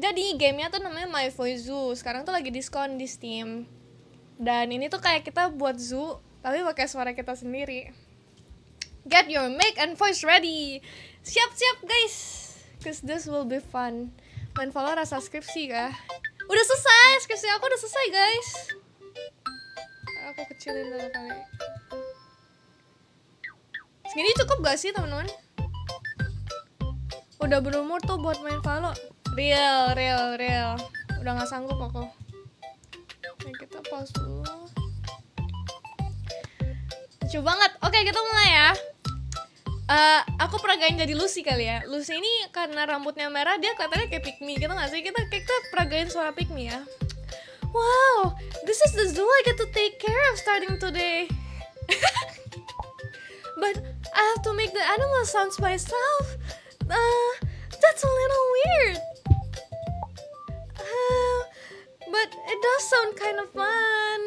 Jadi gamenya tuh namanya My Voice Zoo. Sekarang tuh lagi diskon di Steam. Dan ini tuh kayak kita buat zoo, tapi pakai suara kita sendiri. Get your mic and voice ready. Siap-siap guys, cause this will be fun. Main follow rasa skripsi kah? Udah selesai, skripsi aku udah selesai guys. Aku kecilin dulu kali. Segini cukup gak sih teman-teman? Udah berumur tuh buat main follow. Real. Udah gak sanggup aku. Oke, kita pause dulu. Lucu banget. Oke, kita mulai ya. Aku peragain jadi Lucy kali ya. Lucy ini karena rambutnya merah, dia kelihatannya kayak pick me gitu gak sih? Kita peragain suara pick me ya. Wow, this is the zoo I get to take care of starting today. But I have to make the animal sounds myself. That's a little weird. But it does sound kind of fun.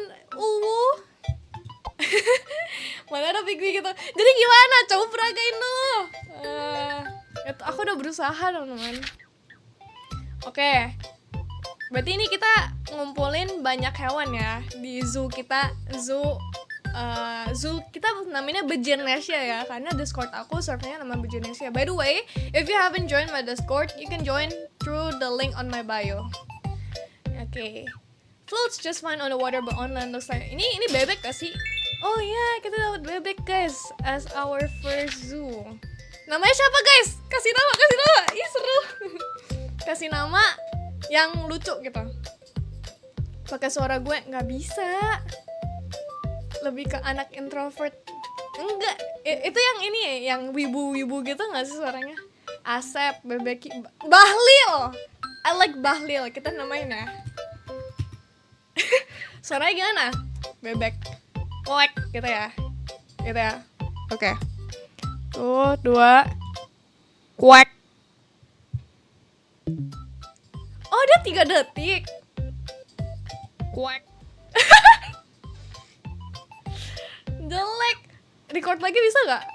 Mana ada pick me gitu. Jadi gimana? Coba peragain dulu. Aku udah berusaha teman-teman. Oke. Berarti ini kita ngumpulin banyak hewan ya di zoo kita. Zoo kita namanya Bejernesia ya, karena Discord aku servernya nama Bejernesia. By the way, if you haven't joined my Discord, you can join through the link on my bio. Okay. Floats just fine on the water but on land looks like. Ini bebek gak sih? Oh iya, kita dapat bebek guys as our first zoo. Namanya siapa guys? Kasih nama. Ih seru. Kasih nama yang lucu gitu. Pakai suara gue nggak bisa. Lebih ke anak introvert. Enggak, itu yang ini ya, yang wibu-wibu gitu nggak sih suaranya? Asep, Bebeki, Bahlil. I like Bahlil, kita namain ya. Suaranya gimana? Bebek. Koek gitu ya. Oke. Tuh, 2. Koek. Oh, dia 3 detik. Koek. Jelek. Record lagi bisa gak?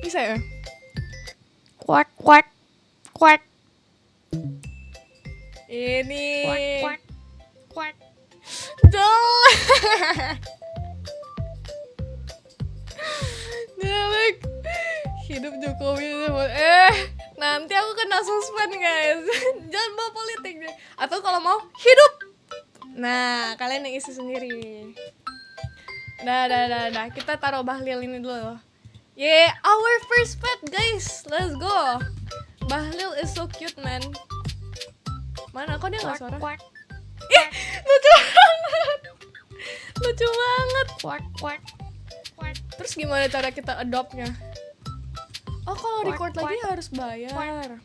Bisa ya? Koek. Ini. Koek. Jelek. Hidup Jokowi. Nanti aku kena suspend guys. Jangan bawa politik deh. Atau kalau mau hidup. Nah, kalian yang isi sendiri. Dah. Kita taruh Bahlil ini dulu. Yeah, our first pet guys. Let's go. Bahlil is so cute man. Mana kok dia nggak suara? Ih, lucu banget. Terus gimana cara kita adopt-nya? Oh, kalau record lagi harus bayar.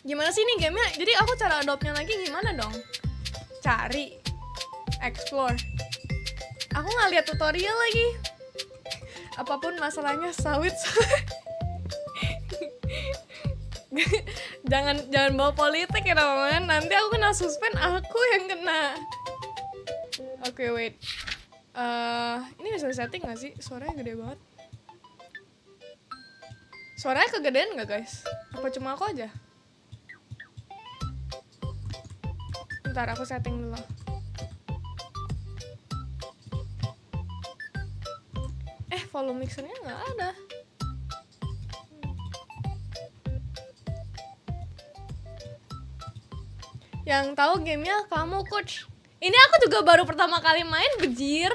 Gimana sih nih gamenya? Jadi aku cara adopt-nya lagi gimana dong? Cari, explore. Aku nggak lihat tutorial lagi. Apapun masalahnya sawit. jangan bawa politik ya teman-teman. Nanti aku kena suspend, aku yang kena. Oke, wait. Ini bisa setting nggak sih? Suaranya gede banget. Suaranya kegedean nggak guys? Apa cuma aku aja? Bentar, aku setting dulu. Volume mixernya nggak ada. Yang tahu gamenya kamu coach. Ini aku juga baru pertama kali main Bejir.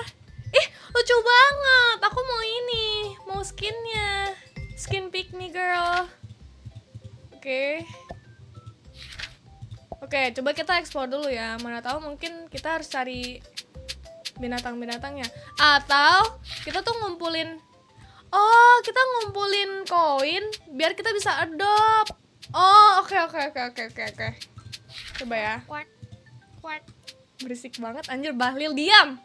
Lucu banget. Aku mau ini, mau skinnya. Skin pick me girl. Oke, coba kita explore dulu ya. Mana tahu mungkin kita harus cari binatang-binatangnya. Atau kita tuh ngumpulin koin biar kita bisa adopt. Oh, oke. Coba ya. Berisik banget anjir, Bahlil diam.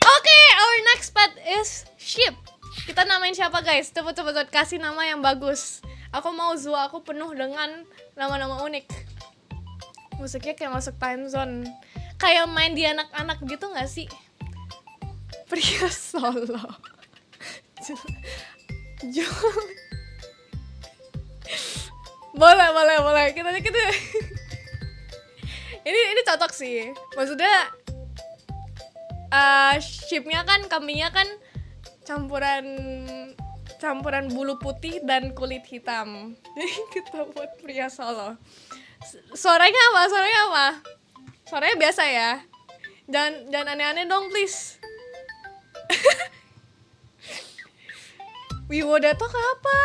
Oke, our next pet is sheep. Kita namain siapa guys? Coba kasih nama yang bagus. Aku mau zoo aku penuh dengan nama-nama unik. Musiknya kayak masuk time zone. Kayak main di anak-anak gitu gak sih? Pria solo. Boleh, boleh, boleh. Kita ini cocok sih. Maksudnya sheepnya kan, kambingnya kan campuran bulu putih dan kulit hitam. Jadi kita buat pria Solo. Suaranya apa? Suaranya biasa ya. Jangan aneh-aneh dong, please. Wiwodato apa?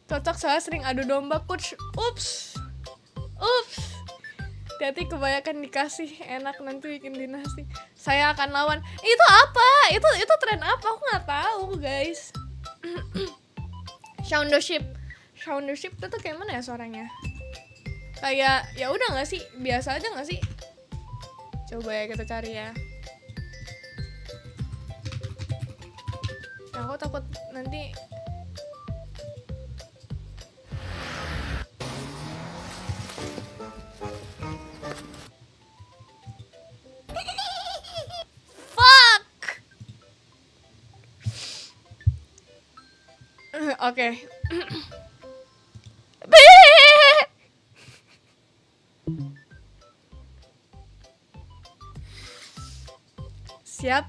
Cocok, saya sering adu domba, coach. Ups. Hati-hati kebanyakan dikasih, enak nanti bikin dinasti. Saya akan lawan. Itu apa? Itu tren apa? Aku nggak tahu, guys. Soundership itu kayak mana ya suaranya? Kayak ya udah nggak sih? Biasa aja nggak sih? Coba ya kita cari ya. Aku takut nanti oke. Siap.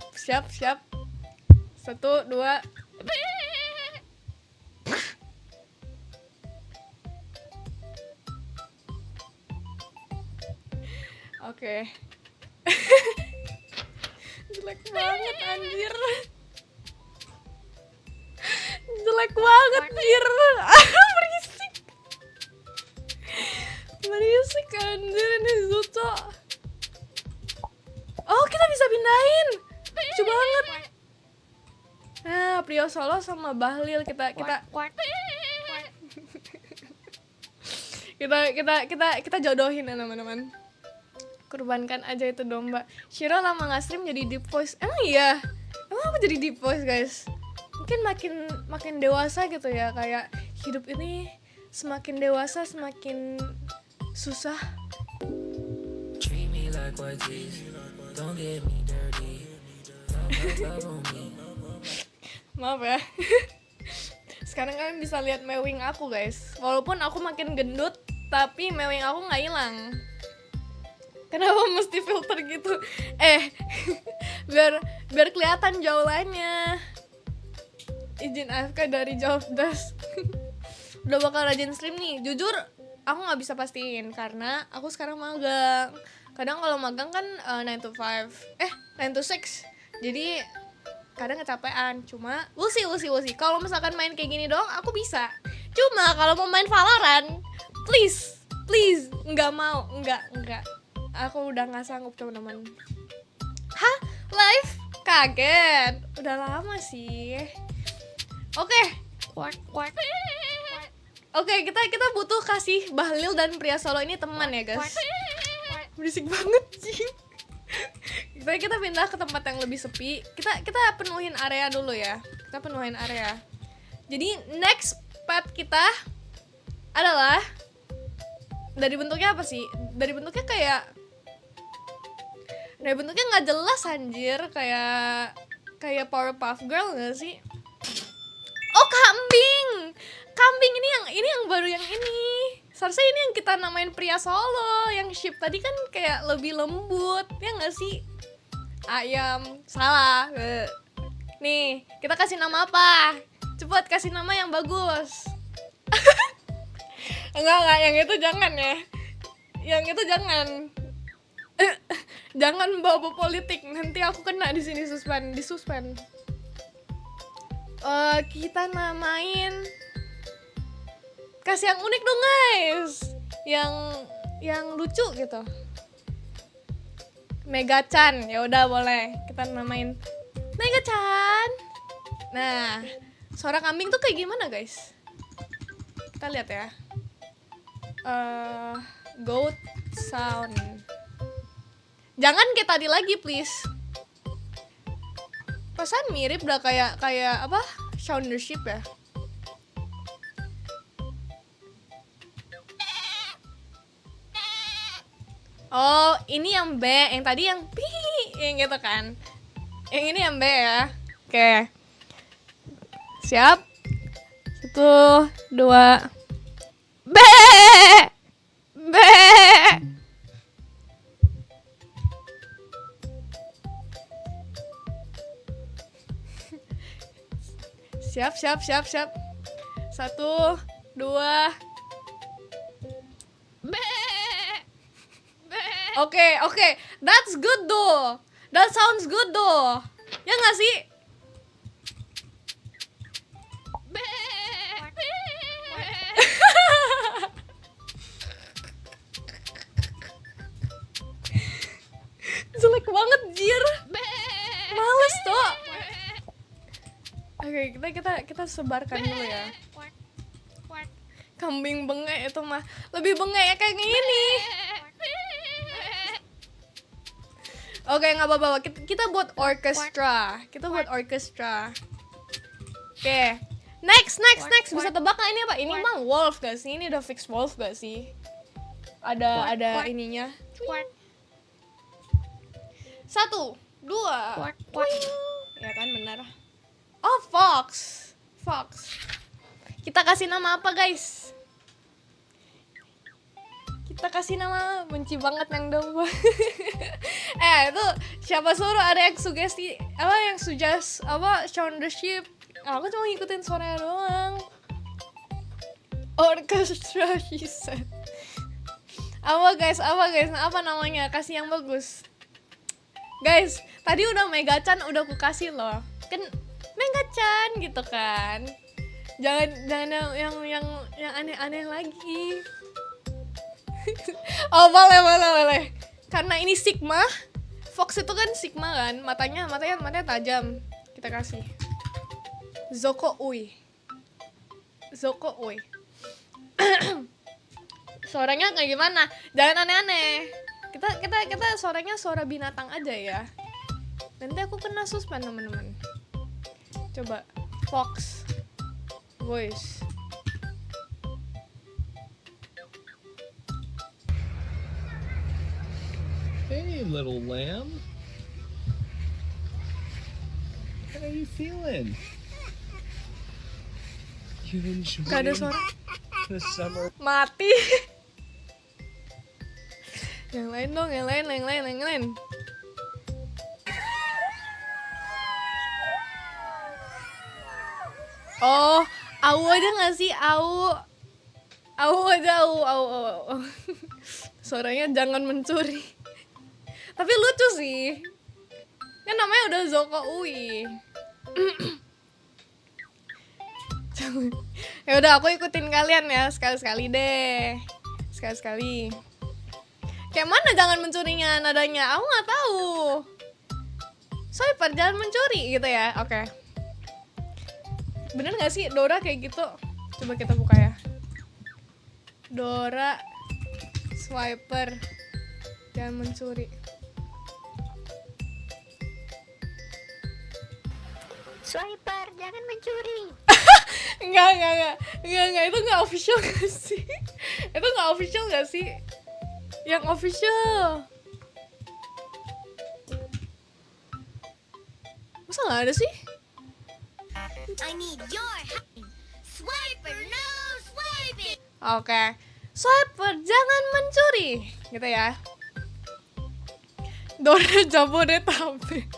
1, 2. Oke. Jelek banget anjir. Jelek banget anjir. Berisik anjir ini Zuto. Oh, kita bisa pindahin. Lucu banget. Nah, Prio Solo sama Bahlil kita jodohin ya teman-teman. Kurbankan aja itu domba. Shiro lama nggak stream jadi deep voice. Emang iya? Emang apa jadi deep voice, guys? Mungkin makin dewasa gitu ya, kayak hidup ini semakin dewasa semakin susah. Maaf ya. Sekarang kalian bisa lihat mewing aku, guys. Walaupun aku makin gendut, tapi mewing aku nggak hilang. Kenapa mesti filter gitu? biar kelihatan jaulannya. Izin AFK dari Jobdesk. Udah bakal rajin stream nih. Jujur, aku nggak bisa pastiin karena aku sekarang magang. Kadang kalau magang kan 9 to 5, 9 to 6. Jadi kadang kecapean. Cuma we'll see. Kalau misalkan main kayak gini dong, aku bisa. Cuma kalau mau main Valorant, please, nggak mau, nggak. Aku udah nggak sanggup, teman-teman. Hah? Live? Kaget. Udah lama sih. Oke, kita butuh kasih Bahlil dan Pria Solo ini teman ya, guys. Berisik banget sih. Kita pindah ke tempat yang lebih sepi. Kita penuhin area dulu ya. Jadi next pet kita adalah, dari bentuknya apa sih? Dari bentuknya nggak jelas anjir, kayak Powerpuff Girl nggak sih? Oh, kambing ini yang baru yang ini. Seharusnya ini yang kita namain Pria Solo. Yang sheep tadi kan kayak lebih lembut, ya nggak sih? Ayam, salah. Nih, kita kasih nama apa? Cepet kasih nama yang bagus. Enggak, yang itu jangan ya. Yang itu jangan. Jangan bawa politik, nanti aku kena di sini disuspend. Kita namain, kasih yang unik dong, guys. Yang lucu gitu. Mega-chan, ya udah boleh. Kita namain Mega-chan. Nah, suara kambing tuh kayak gimana, guys? Kita lihat ya. Goat sound. Jangan kayak tadi lagi, please. Perasaan mirip dah kayak apa? Soundership ya. Oh, ini yang B, yang tadi yang pi, yang gitu kan. Yang ini yang B ya. Oke. Siap. 1, 2. B. Be. Siap. 1, 2. Oke. That's good though. That sounds good though. Ya nggak sih? Jelek banget, jir. Males tuh. Oke, kita sebarkan dulu ya. Kambing bengek itu mah lebih bengek ya kayak gini. Oke, nggak apa-apa. Kita buat orkestra. Oke. Next. Bisa tebak nggak ini apa? Ini mah wolf gak sih? Ini udah fix wolf gak sih? Ada ininya. 1, 2. Ya kan, benar. Oh, fox. Kita kasih nama apa, guys? Kita kasih nama, benci banget yang domba. Itu siapa suruh ada yang sugesti yang suggest sound the ship. Aku cuma ngikutin suaranya doang. Orchestra, she said. Apa guys? Apa namanya? Kasih yang bagus. Guys, tadi udah Megachan udah aku kasih loh. Kan Megachan gitu kan. Jangan yang aneh-aneh lagi. Oh, boleh. Karena ini Sigma. Fox itu kan Sigma kan, matanya tajam. Kita kasih Zoko Ui. Suaranya kayak gimana? Jangan aneh-aneh. Kita suaranya suara binatang aja ya. Nanti aku kena suspend, teman-teman. Coba Fox voice. Hey, little lamb. How are you feeling? You enjoying Gak ada suara. the summer? Mati. Yang lain dong, yang lain. Oh, au aja nggak sih? Au aja. Suaranya jangan mencuri. Tapi lucu sih. Kan namanya udah Zoko Ui. Ya udah, aku ikutin kalian ya, sekali-sekali deh. Sekali-sekali. Kayak mana jangan mencurinya nadanya? Aku nggak tahu. Swiper jangan mencuri gitu ya. Oke. Bener nggak sih Dora kayak gitu? Coba kita buka ya. Dora Swiper jangan mencuri. Swiper, jangan mencuri. Enggak, itu nggak official gak sih? Itu nggak official gak sih? Yang official. Masa nggak ada sih? I need your help. Swiper, no swiping. Oke. Swiper jangan mencuri. Gitu ya. Dora Jabodetabek.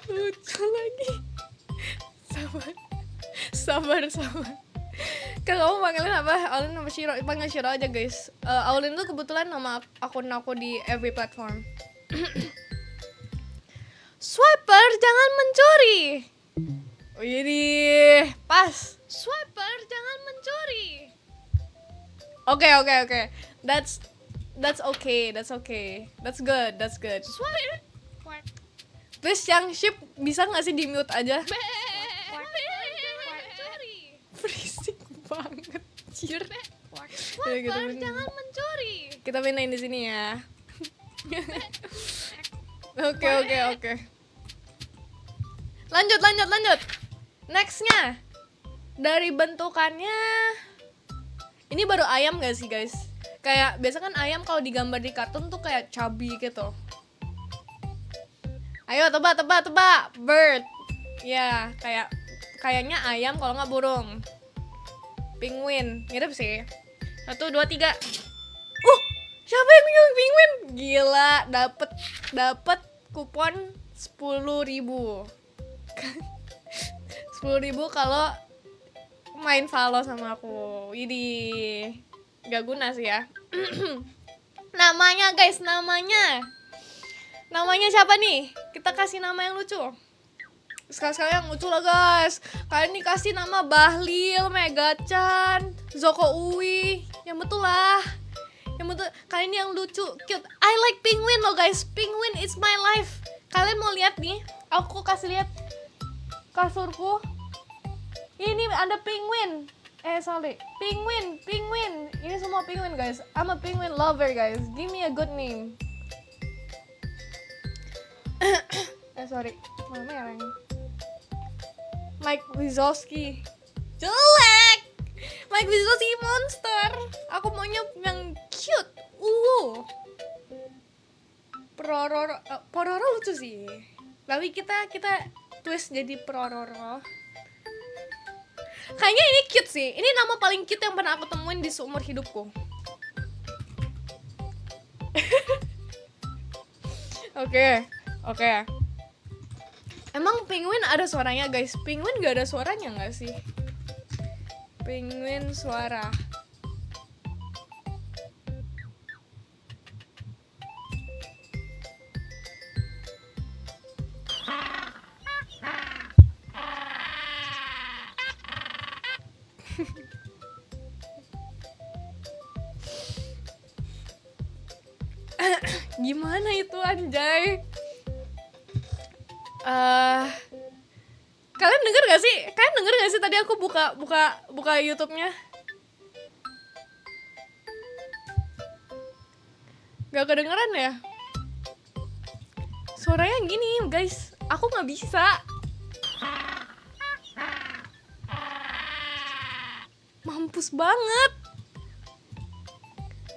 Lucu lagi. Sabar. Kalau kamu panggilin apa? Aulin sama Shiro. Panggil Shiro aja guys. Aulin tuh kebetulan nama akun aku di every platform. Swiper jangan mencuri. Oh iya, pas. Swiper jangan mencuri. Oke. That's okay. That's good. Swiper. Terus yang ship bisa nggak sih di mute aja? Berisik banget, jir. Swiper jangan mencuri. Kita pindahin di sini ya. Oke. Lanjut. Nextnya, dari bentukannya, ini baru ayam gak sih guys? Kayak biasa kan ayam kalau digambar di kartun tuh kayak chubby gitu. Ayo tebak. Bird. Ya, kayaknya ayam kalau nggak burung. Penguin, mirip sih. 1, 2, 3. Siapa yang bilang penguin? Gila, dapet kupon 10.000. 10.000 kalau main Valo sama aku. Widih, gak guna sih ya. Namanya guys, namanya siapa nih? Kita kasih nama yang lucu. Sekali-sekali yang lucu lah guys. Kalian nih kasih nama Bahlil, Megachan, Zoko Uwi. Yang betul lah. Yang betul, kalian yang lucu, cute. I like penguin loh guys. Penguin is my life. Kalian mau lihat nih? Aku kasih lihat kasurku. Ini ada penguin. Sorry. Penguin. Ini semua penguin guys. I'm a penguin lover guys. Give me a good name. Sorry. Mana yang Mike Wazowski. Jelek. Mike Wazowski monster. Aku maunya yang cute. Pororo lucu sih. Tapi kita twist jadi Pororo. Kayaknya ini cute sih. Ini nama paling cute yang pernah aku temuin di seumur hidupku. Oke. Emang penguin ada suaranya guys? Penguin gak ada suaranya gak sih? Penguin suara. Gimana itu anjay? Kalian denger gak sih tadi aku buka YouTube-nya? Gak kedengeran ya? Suaranya gini guys, aku gak bisa. Mampus banget.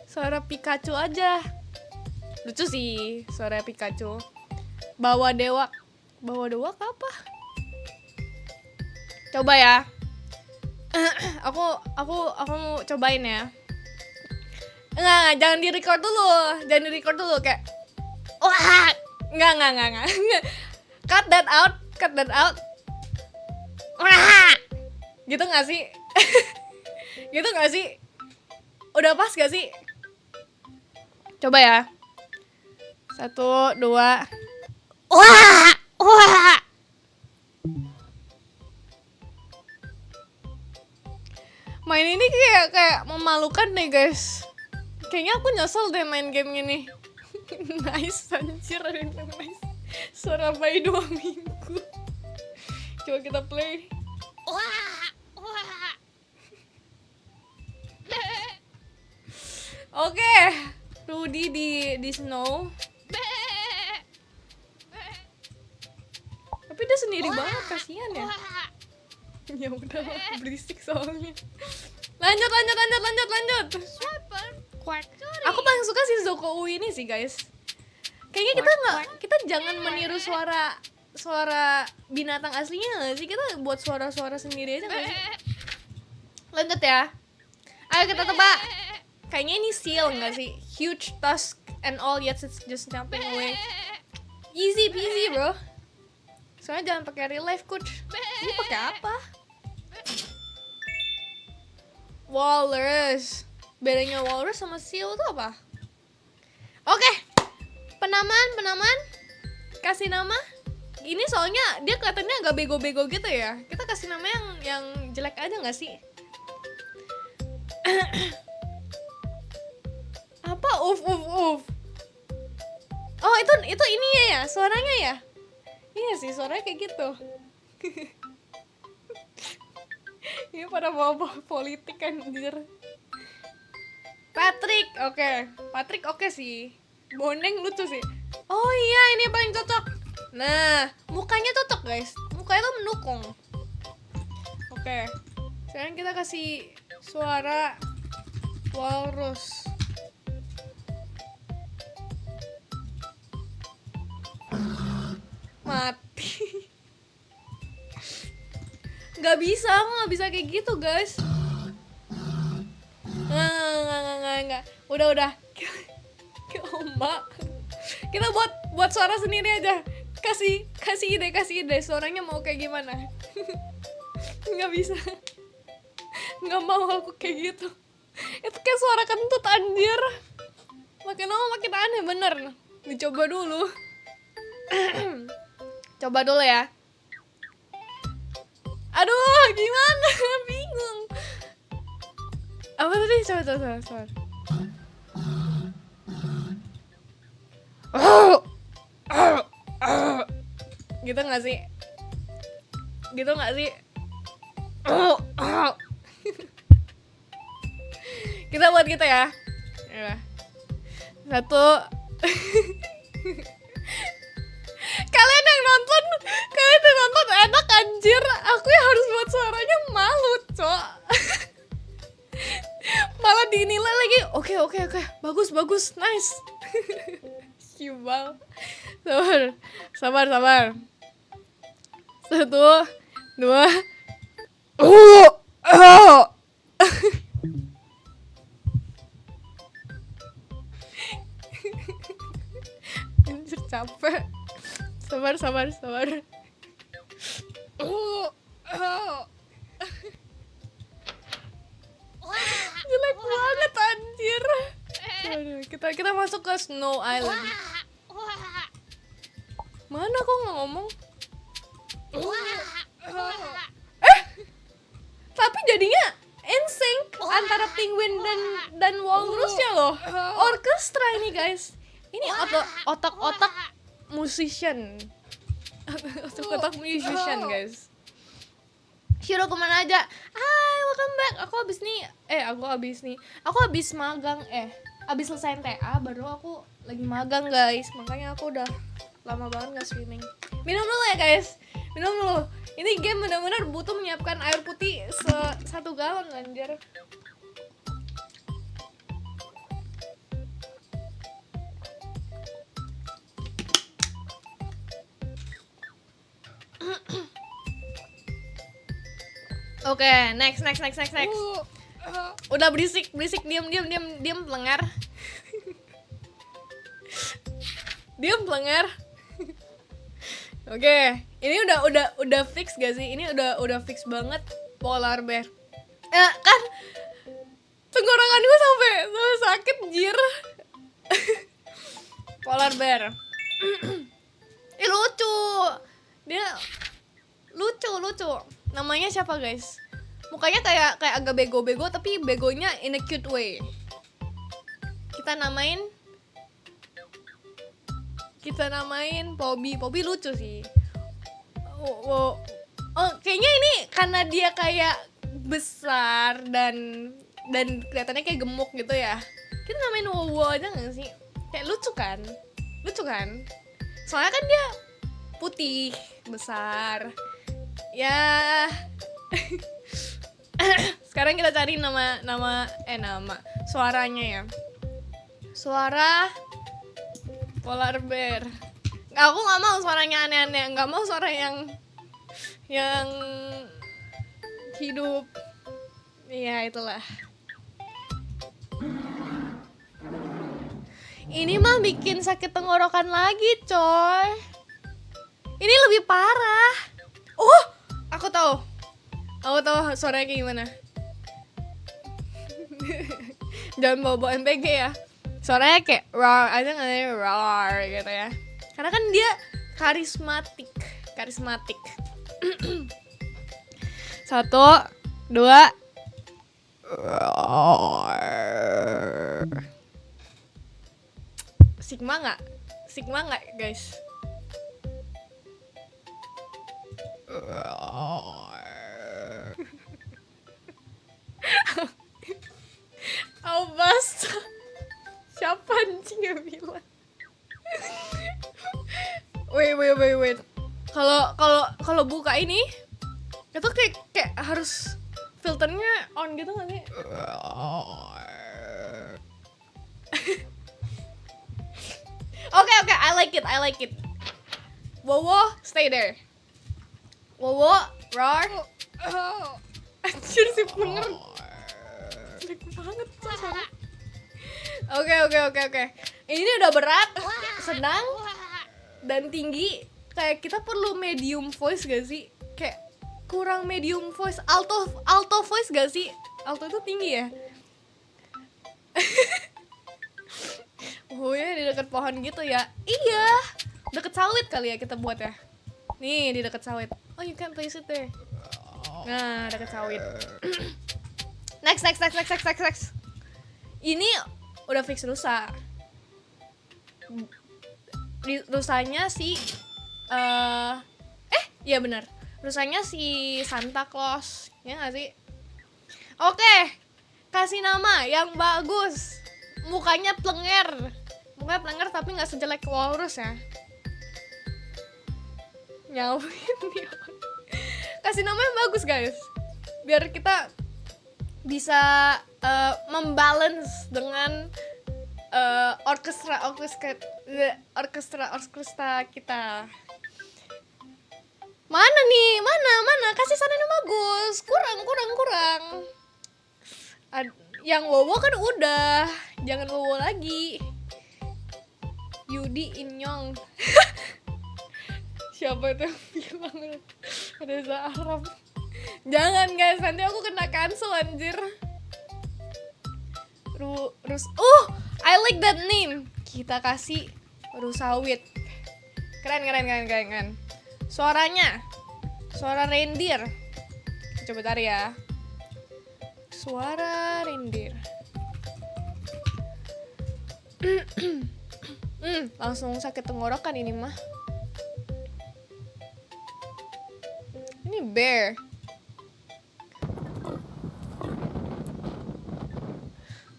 Suara Pikachu aja. Lucu sih suara Pikachu. Bawa dewa apa? Coba ya. Aku mau cobain ya. Enggak, jangan di-record dulu kayak wah, enggak. Cut that out. Wah. Gitu enggak sih? Gitu enggak sih? Udah pas gak sih? Coba ya. 1, 2. Wah. Main ini kayak memalukan deh guys. Kayaknya aku nyesel deh main game ini. Nice anjir, ada yang nice. Suara bayi 2 minggu. Coba kita play. Oke, Rudy di snow. Tapi dia sendiri banget, kasihan ya. Ya udah, berisik soalnya. Lanjut. Aku paling suka si Zoko Uwi ini sih guys. Kayaknya kita jangan meniru suara binatang aslinya nggak sih? Kita buat suara-suara sendiri aja nggak sih? Lanjut ya. Ayo kita tebak. Kayaknya ini seal nggak sih? Huge tusk and all yet it's just jumping away. Easy peasy bro. Soalnya jangan pakai real life coach. Ini pakai apa? Walrus. Bedanya walrus sama seal itu apa? Oke. Penamaan. Kasih nama. Ini soalnya dia kelihatannya agak bego-bego gitu ya. Kita kasih nama yang jelek aja nggak sih? Apa uf. Oh itu ininya ya, suaranya ya. Iya sih, suaranya kayak gitu. Ini pada bawa politik kan anjir. Patrick oke sih. Boneng lucu sih. Oh iya, ini paling cocok. Nah, mukanya cocok guys. Mukanya tuh mendukung. Oke. Sekarang kita kasih suara walrus. Mati. Gak bisa kayak gitu guys. enggak. Udah. Ke Oma. Kita buat suara sendiri aja. Kasih ide suaranya mau kayak gimana. Nggak bisa. Nggak mau aku kayak gitu. Itu kayak suara kentut anjir. Makin lama makin aneh bener. Dicoba dulu. Coba dulu ya. Aduh, gimana? Bingung. Apa tadi? Coba. Gitu nggak sih? Kita buat gitu ya. Ya. 1. Kalian yang nonton enak anjir. Aku yang harus buat suaranya malu, Cok. Malah dinilai lagi. Oke. Bagus. Nice. Kibal. Sabar. 1, 2. Anjir capek. Sabar. Jelek banget anjir. Aduh, kita masuk ke Snow Island. Mana kok nggak ngomong? Tapi jadinya NSYNC antara penguin dan walrusnya loh. Orkestra ini guys. Ini otak-otak musician. Otak-otak musician guys. Shiro kemana aja? Hai, welcome back. Aku habis magang. Habis selesai TA baru aku lagi magang guys. Makanya aku udah lama banget gak streaming. Minum dulu ya guys. Minum dulu. Ini game benar-benar butuh menyiapkan air putih 1 galon anjir. Oke, next. Udah berisik, diam pelenggar. Diam pelenggar. Oke, ini udah fix gak sih? Ini udah fix banget polar bear. Kan tenggorokan gue sampai sakit jir. Polar bear. Lucu. Dia lucu. Namanya siapa guys? Mukanya kayak agak bego-bego tapi begonya in a cute way. Kita namain Pobi lucu sih. Oh, kayaknya ini karena dia kayak besar dan kelihatannya kayak gemuk gitu ya. Kita namain Wowo aja nggak sih? Kayak lucu kan? Soalnya kan dia putih, besar. Ya. Sekarang kita cari nama suaranya ya. Suara polar bear. Aku nggak mau suaranya aneh-aneh, nggak mau suara yang hidup. Iya itulah. Ini mah bikin sakit tenggorokan lagi, coy. Ini lebih parah. Oh, aku tahu suaranya kayak gimana. Jangan bawa MPG ya. Suaranya kayak roar aja nggak roar gitu ya. Karena kan dia karismatik. 1, 2. Sigma nggak guys? Awas. Siapa anjing yang bilang? Wait. Kalau buka ini itu kayak harus filternya on gitu nggak sih? Oke, I like it. Wowo, stay there. Wowo, roar. Anjir si Punger. Jelek banget tuh. Oke. Ini udah berat, senang, dan tinggi. Kayak kita perlu medium voice gak sih? Kayak kurang medium voice, alto voice gak sih? Alto itu tinggi ya? Oh ya, di dekat pohon gitu ya? Iya, deket sawit kali ya kita buat ya. Nih, di dekat sawit. Oh, you can place it there. Nah, deket sawit. Next. Ini udah fix rusa. Rusanya si iya benar. Rusanya si Santa Claus. Ya nggak sih? Oke. Kasih nama yang bagus. Mukanya plenger tapi nggak sejelek walrus ya. Nyawin dia. Kasih nama yang bagus guys. Biar kita bisa membalance dengan orkestra kita. Mana nih? Mana? Kasih saran yang bagus. Kurang. Yang Wowo kan udah. Jangan Wowo lagi. Yudi Inyong. Siapa itu yang bilang Reza Arab? Jangan guys, nanti aku kena cancel anjir. I like that name. Kita kasih Rusawit. Keren. Suaranya, suara reindeer. Coba cari ya. Suara reindeer. Langsung sakit tenggorokan ini mah. Ini bear.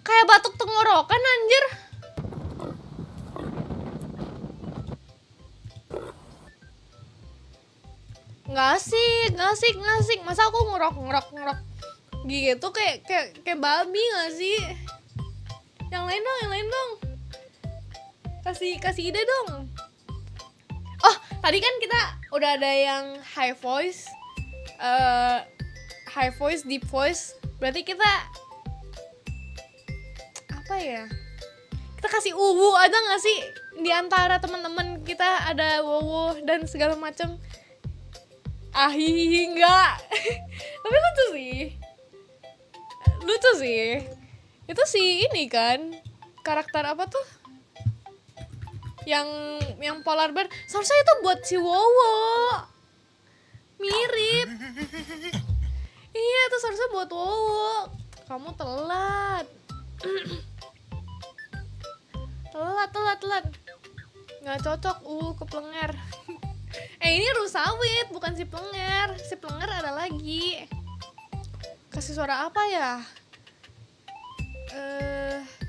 Kayak batuk tenggorokan anjir. Nggak asik. Masa aku ngerok gitu kayak babi nggak sih? Yang lain dong. Kasih ide dong. Oh, tadi kan kita udah ada yang high voice, deep voice. Berarti kita apa ya? Kita kasih uwu ada nggak sih? Di antara teman-teman kita ada wowo dan segala macam. Ahihi enggak. Tapi lucu sih. Itu sih ini kan karakter apa tuh? Yang polar bear. Seharusnya itu buat si Wowo. Mirip. Iya, itu seharusnya buat Wowo. Kamu telat. telat. Nggak cocok ke plenger. Ini Rusawit, bukan si plenger. Si plenger ada lagi. Kasih suara apa ya?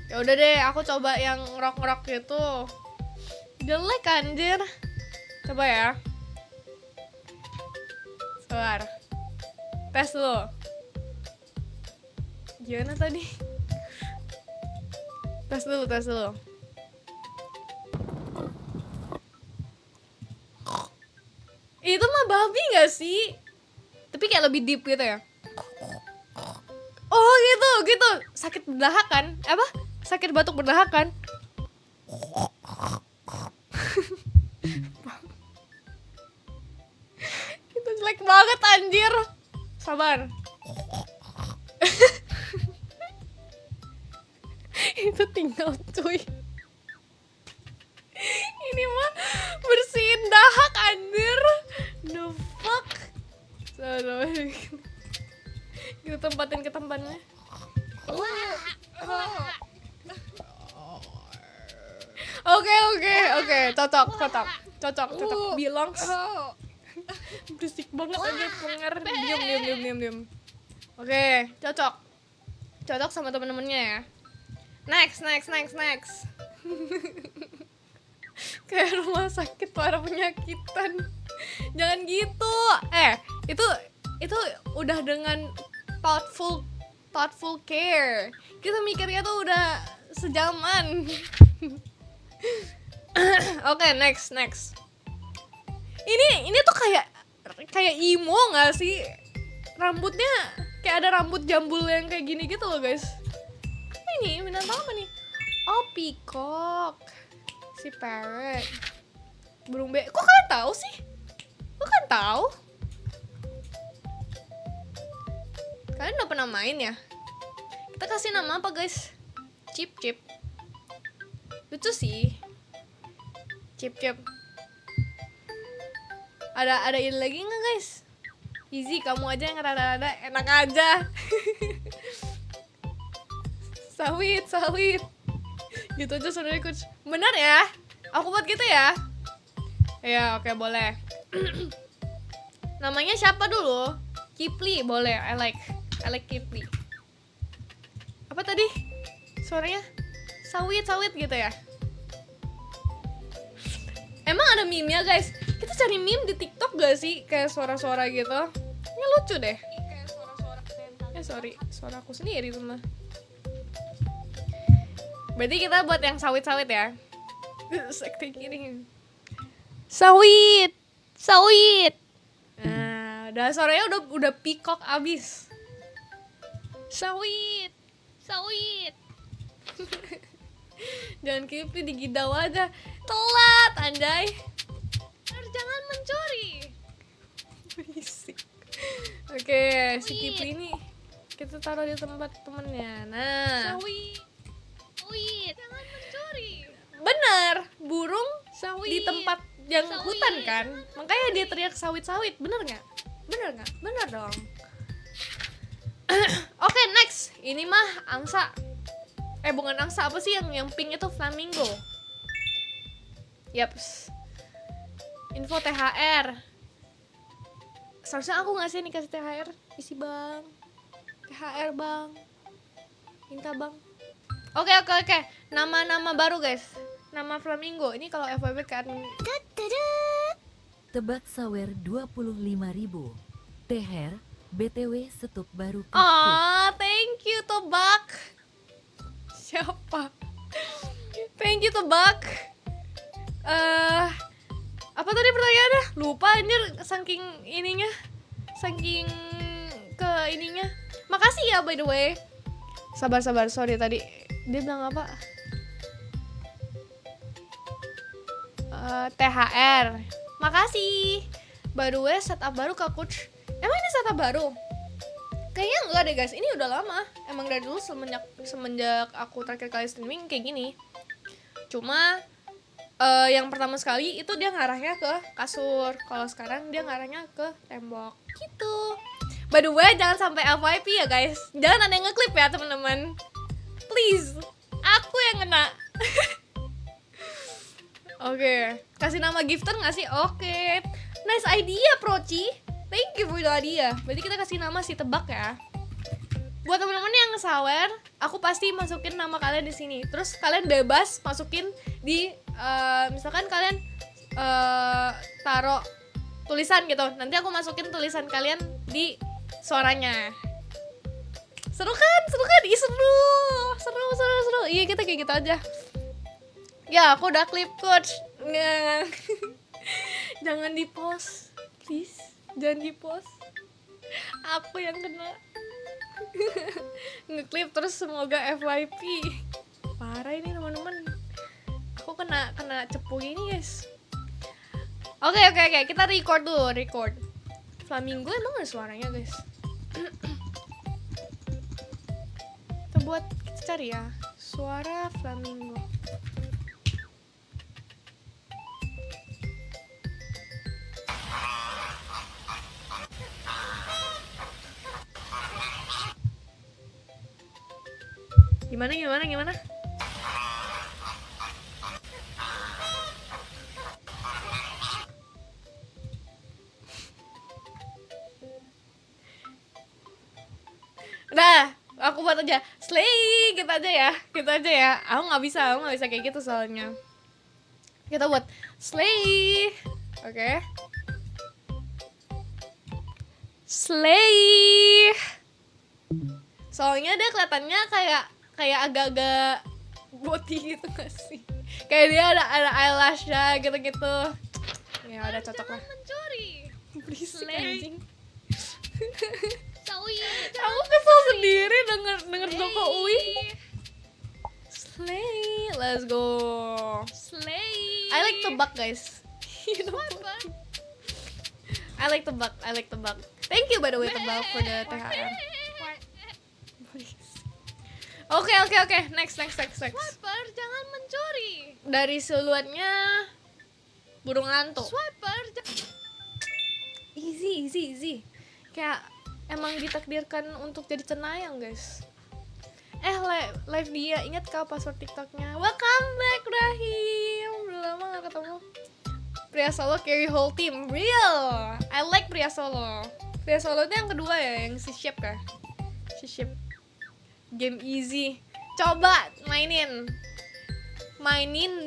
Ya udah deh, aku coba yang rock gitu. Jelek anjir. Coba ya. Sebentar. Tes dulu. Gimana tadi? Tes dulu. Itu mah babi gak sih? Tapi kayak lebih deep gitu ya. Oh gitu. Sakit berdahak kan? Apa? Sakit batuk berdahak kan? Itu jelek banget anjir. Sabar. Itu tinggal cuy. Ini mah bersihin dahak anjir. The fuck. Kita tempatin ke tempatnya. Oke. Cocok. Bilang. Berisik banget aja plenger. Diam. Oke, cocok sama temen-temennya ya. Next. Kayak rumah sakit para penyakitan. Jangan gitu. Itu udah dengan thoughtful care. Kita mikirnya tuh udah sejaman. Oke, next. Ini tuh kayak emo nggak sih? Rambutnya kayak ada rambut jambul yang kayak gini gitu loh guys. Ini binatang apa nih? Oh, peacock. Si parrot. Burung be. Kok kalian tahu sih? Kok kalian tahu? Kalian udah pernah main ya? Kita kasih nama apa guys? Chip Chip. Lucu sih. Chip Chip. Ada ide lagi nggak guys? Easy, kamu aja yang rada-rada enak aja. Sawit. Gitu aja sebenarnya coach. Benar ya? Aku buat gitu ya? Ya, oke, boleh. Namanya siapa dulu? Kipli, boleh. I like Kipli. Apa tadi? Suaranya sawit gitu ya? Emang ada meme-nya guys? Kita cari meme di TikTok gak sih? Kayak suara-suara gitu. Ini lucu deh. Sorry, suara aku sendiri tuh mah. Berarti kita buat yang sawit ya. Sekte kiri. Sawit. Nah, udah suaranya udah peacock abis. Sawit. Jangan Kipli digidau aja. Telat, anjay. Jangan mencuri. Berisik. Oke, si Kipli ini kita taruh di tempat temennya. Nah. Sawit. Jangan mencuri. Bener, burung di tempat yang hutan kan. Makanya dia teriak sawit. Bener nggak? Bener dong. Oke, next. Ini mah angsa. Bukan angsa, apa sih yang pink itu? Flamingo. Yaps. Info THR. Seharusnya aku ngasih nih kasih THR. Isi bang. THR bang. Minta bang. Oke. Nama baru guys. Nama flamingo. Ini kalau FYP kan. Tebak sawer 25.000. THR BTW stuk baru. Thank you Tebak. Siapa? Thank you Tebak. Apa tadi pertanyaannya? Lupa anjir, saking ke ininya. Makasih ya by the way. Sabar, sorry tadi dia bilang apa? THR. Makasih. By the way, setup baru Kak Coach. Emang ini setup baru? Kayaknya enggak deh guys, ini udah lama. Emang dari dulu semenjak aku terakhir kali streaming kayak gini. Cuma yang pertama sekali itu dia ngarahnya ke kasur. Kalau sekarang dia ngarahnya ke tembok gitu. By the way, jangan sampai FYP ya guys. Jangan ada yang ngeklip ya teman-teman. Please, aku yang kena. Oke, kasih nama gifter nggak sih? Oke, nice idea Proci. Thank you for the idea. Berarti kita kasih nama si Tebak ya. Buat teman-teman yang sawer, aku pasti masukin nama kalian di sini. Terus kalian bebas masukin di misalkan kalian taruh tulisan gitu. Nanti aku masukin tulisan kalian di suaranya. Seru kan? Ih, seru. Iya, kita kayak gitu aja. Ya, aku udah klip coach. Jangan di-post, please. Jangan di-post. Aku yang kena. Ngeklip terus semoga FYP. Parah ini teman-teman. Aku kena cepu ini guys. Oke. Kita record dulu. Flamingo emang ada suaranya guys. Kita cari ya. Suara flamingo. Gimana? Nah, aku buat aja. Slay, kita aja ya. Aku nggak bisa kayak gitu soalnya. Kita buat slay. Oke. Slay. Soalnya dia kelihatannya kayak agak-agak body gitu gak sih? Kayak dia ada eyelash-nya gitu-gitu. Ya udah cocok lah. Mencuri. Berisik anjing. Aku kesel sendiri denger Joko Uwi. Slay. Let's go. Slay. I like tebak guys. You know, I like tebak. Thank you by the way tebak for the THR. Oke. Next. Swiper, jangan mencuri. Dari siluetnya burung hantu. Swiper, Easy. Kayak emang ditakdirkan untuk jadi cenayang guys. Live dia, ingat kau password TikToknya? Welcome back Rahim. Udah lama gak ketemu. Pria Solo carry whole team. Real. I like Pria Solo. Pria Solo itu yang kedua ya, yang si Ship kah? Si Ship. Game easy. Coba mainin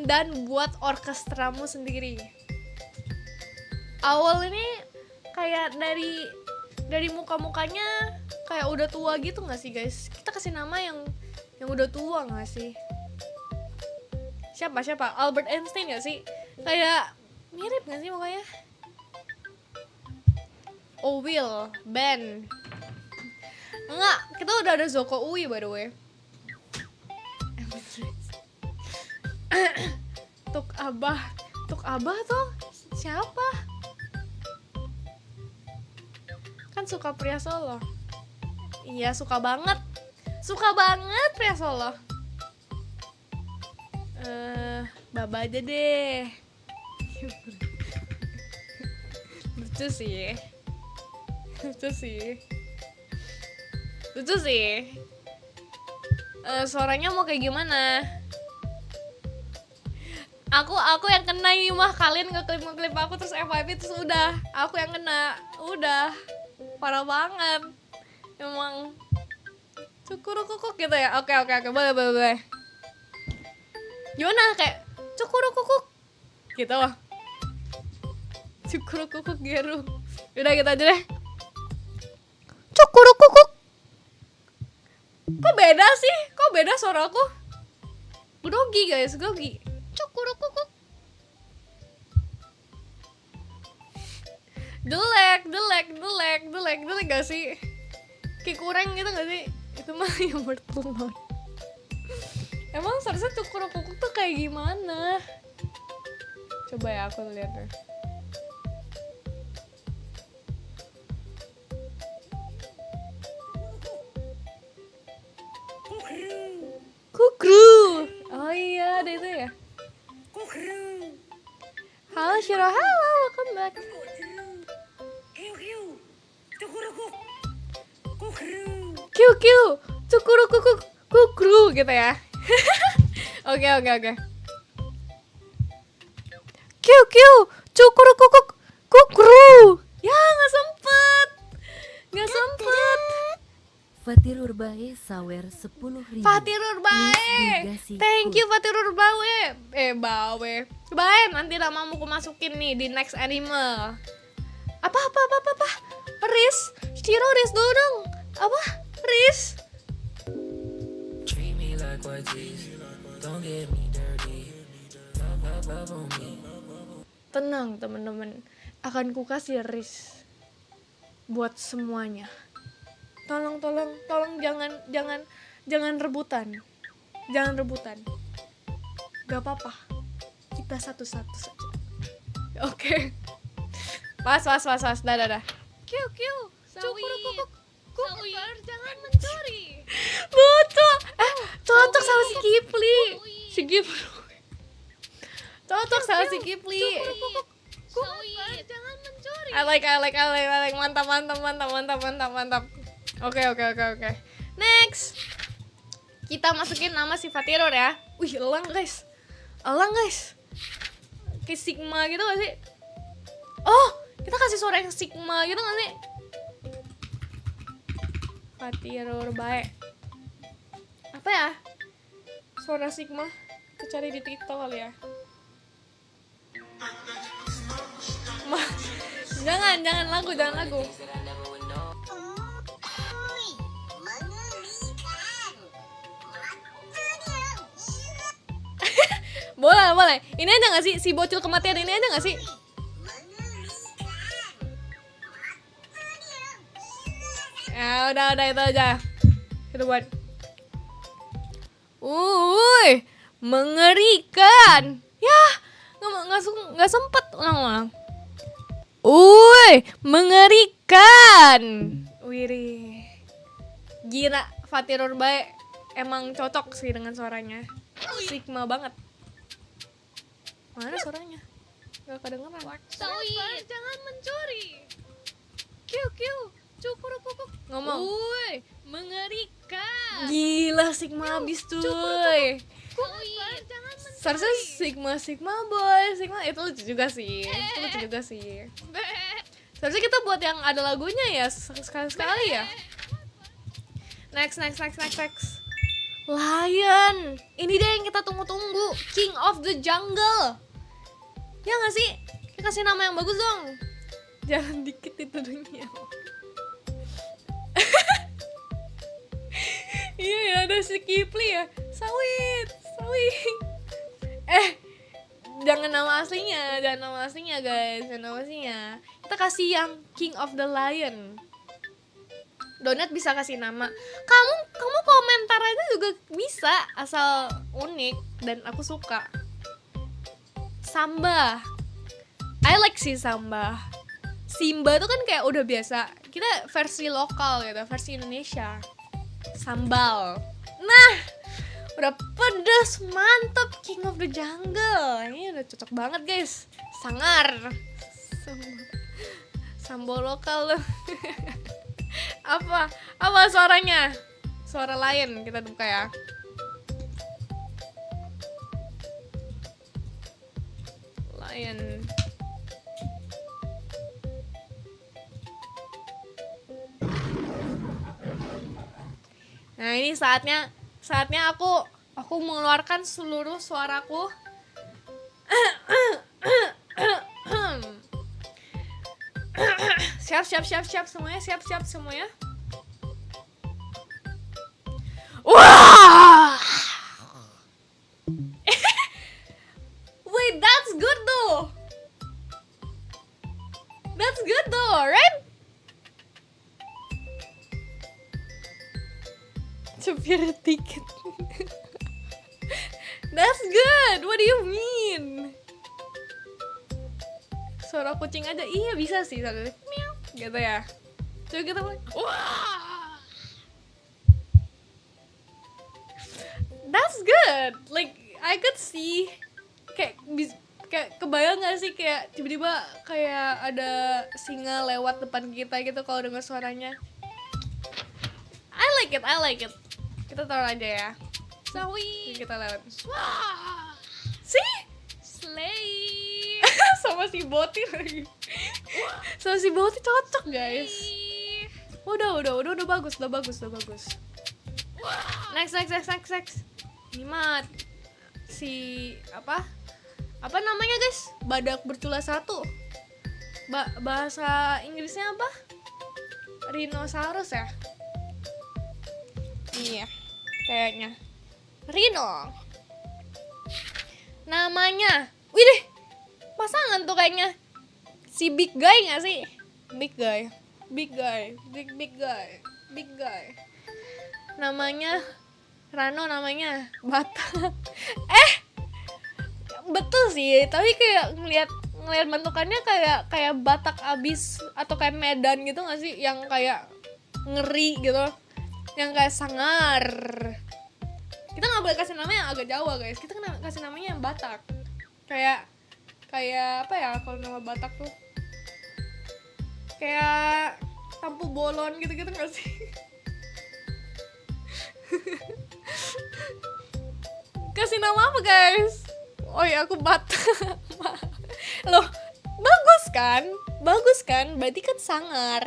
dan buat orkestramu sendiri. Awal ini kayak dari muka-mukanya kayak udah tua gitu nggak sih guys? Kita kasih nama yang udah tua nggak sih? Siapa? Albert Einstein nggak sih? Kayak mirip nggak sih mukanya? Will, Ben. Enggak, kita udah ada Zoko Ui by the way. Tuk Abah tuh siapa? Kan suka Pria Solo. Iya, suka banget Pria Solo. Baba aja deh. Lucu sih. Suaranya mau kayak gimana? Aku yang kena ini mah, kalian ngeklip aku terus FYP terus udah aku yang kena, udah parah banget emang. Cukurukukuk gitu ya. Oke, boleh. Gimana kayak cukurukukuk gitu loh. Cukurukukuk Geru. Udah gitu aja deh. Cukurukukuk. Kok beda suara aku? Grogi guys, grogi. Cukurukukuk. Delek gak sih? Kayak kurang gitu gak sih? Itu mah yang bertelur. Emang seharusnya cukurukukuk tuh kayak gimana? Coba ya aku lihat deh. Kukru. Oh iya, ada itu ya. Halo Shiro, halo, welcome back. Kiu, cukurukukuk, kukru gitu ya. Oke. Kiu, cukurukukuk, kukru. Ya, nggak sempet. Fatirur Bae sawer 10.000. Fatirur Bae. Thank you Fatirur Bae. Bae, nanti namamu aku masukin nih di next animal. Apa? Riz? Shiro, Riz dulu dong. Apa? Riz? Tenang teman-teman, akan ku kasih Riz buat semuanya. Tolong jangan rebutan. Gak apa-apa, kita satu-satu saja. Oke. Pas. Dah. Kiu, cukurukukuk. Swiper, jangan mencuri. Lucu. Cocok sama si Kipli. Cocok sama si Kipli. Swiper, jangan mencuri. I like. Mantap. Oke. Next. Kita masukin nama si Fatirur ya. Wih, elang guys. Kayak Sigma gitu gak sih? Oh, kita kasih suara yang Sigma gitu gak sih? Fatirur Bae. Apa ya? Suara Sigma. Kita cari di TikTok kali ya. Jangan lagu. Boleh. Ini aja gak sih? Si bocil kematian ini aja gak sih? Ya udah itu aja. Kita buat. Mengerikan. Ya, nggak sempet ulang-ulang. Mengerikan. Wih, gila, Fathir Urbae emang cocok sih dengan suaranya. Sigma banget. Mana suaranya? Gak kedengeran. Sweet, jangan mencuri. Kiu kiu, cukur kukuk. Ngomong. Mengerikan. Gila, Sigma abis tuh. Sweet, jangan mencuri. Seharusnya Sigma boy. Sigma itu lucu juga sih. Itu lucu juga sih. Seharusnya kita buat yang ada lagunya ya sekali-sekali ya. Next. Lion. Ini dia yang kita tunggu-tunggu. King of the Jungle. Ya nggak sih? Kita kasih nama yang bagus dong. Jangan dikit itu dunia. Iya ya, ada si Kipli ya. Sawit. Jangan nama aslinya guys. Jangan nama aslinya. Kita kasih yang King of the Lion. Donat bisa kasih nama. Kamu komentar aja juga bisa, asal unik dan aku suka. Samba. I like sih Samba. Simba tuh kan kayak udah biasa. Kita versi lokal gitu, versi Indonesia. Sambal. Nah, udah pedes, mantap. King of the Jungle. Ini udah cocok banget guys. Sangar. Sambal lokal loh. Apa suaranya? Suara lion kita buka ya. Lion. Nah, ini saatnya aku mengeluarkan seluruh suaraku. Siap semuanya. Wah! Wait, that's good though, right? Supir tiket. That's good. What do you mean? Suara kucing aja, iya bisa sih suara meow gitu ya. Coba kita mulai. Wah, that's good. Like I could see kayak kebayang gak sih kayak tiba-tiba kayak ada singa lewat depan kita gitu kalau dengar suaranya. I like it. Kita taruh aja ya. Sawi. Kita lewat. Wah. See? Slay. Sama si Boti lagi. Sama si Boti cocok guys. Udah bagus. Next. Ini mah si apa namanya guys? Badak bercula satu. Bahasa Inggrisnya apa? Rhinoceros ya? Iya, kayaknya Rhino. Namanya, wih, pasangan tuh kayaknya. Si Big Guy nggak sih? Big Guy. Namanya Rano, namanya Batak. Betul sih, tapi kayak ngelihat bentukannya kayak Batak abis atau kayak Medan gitu nggak sih? Yang kayak ngeri gitu, yang kayak sangar. Kita nggak boleh kasih nama yang agak Jawa guys. Kita kasih namanya yang Batak. Kayak apa ya kalau nama Batak tuh? Kayak Tampu Bolon gitu-gitu nggak sih? Kasih nama apa guys? Oh ya aku Batak. Loh, bagus kan? Berarti kan sangar.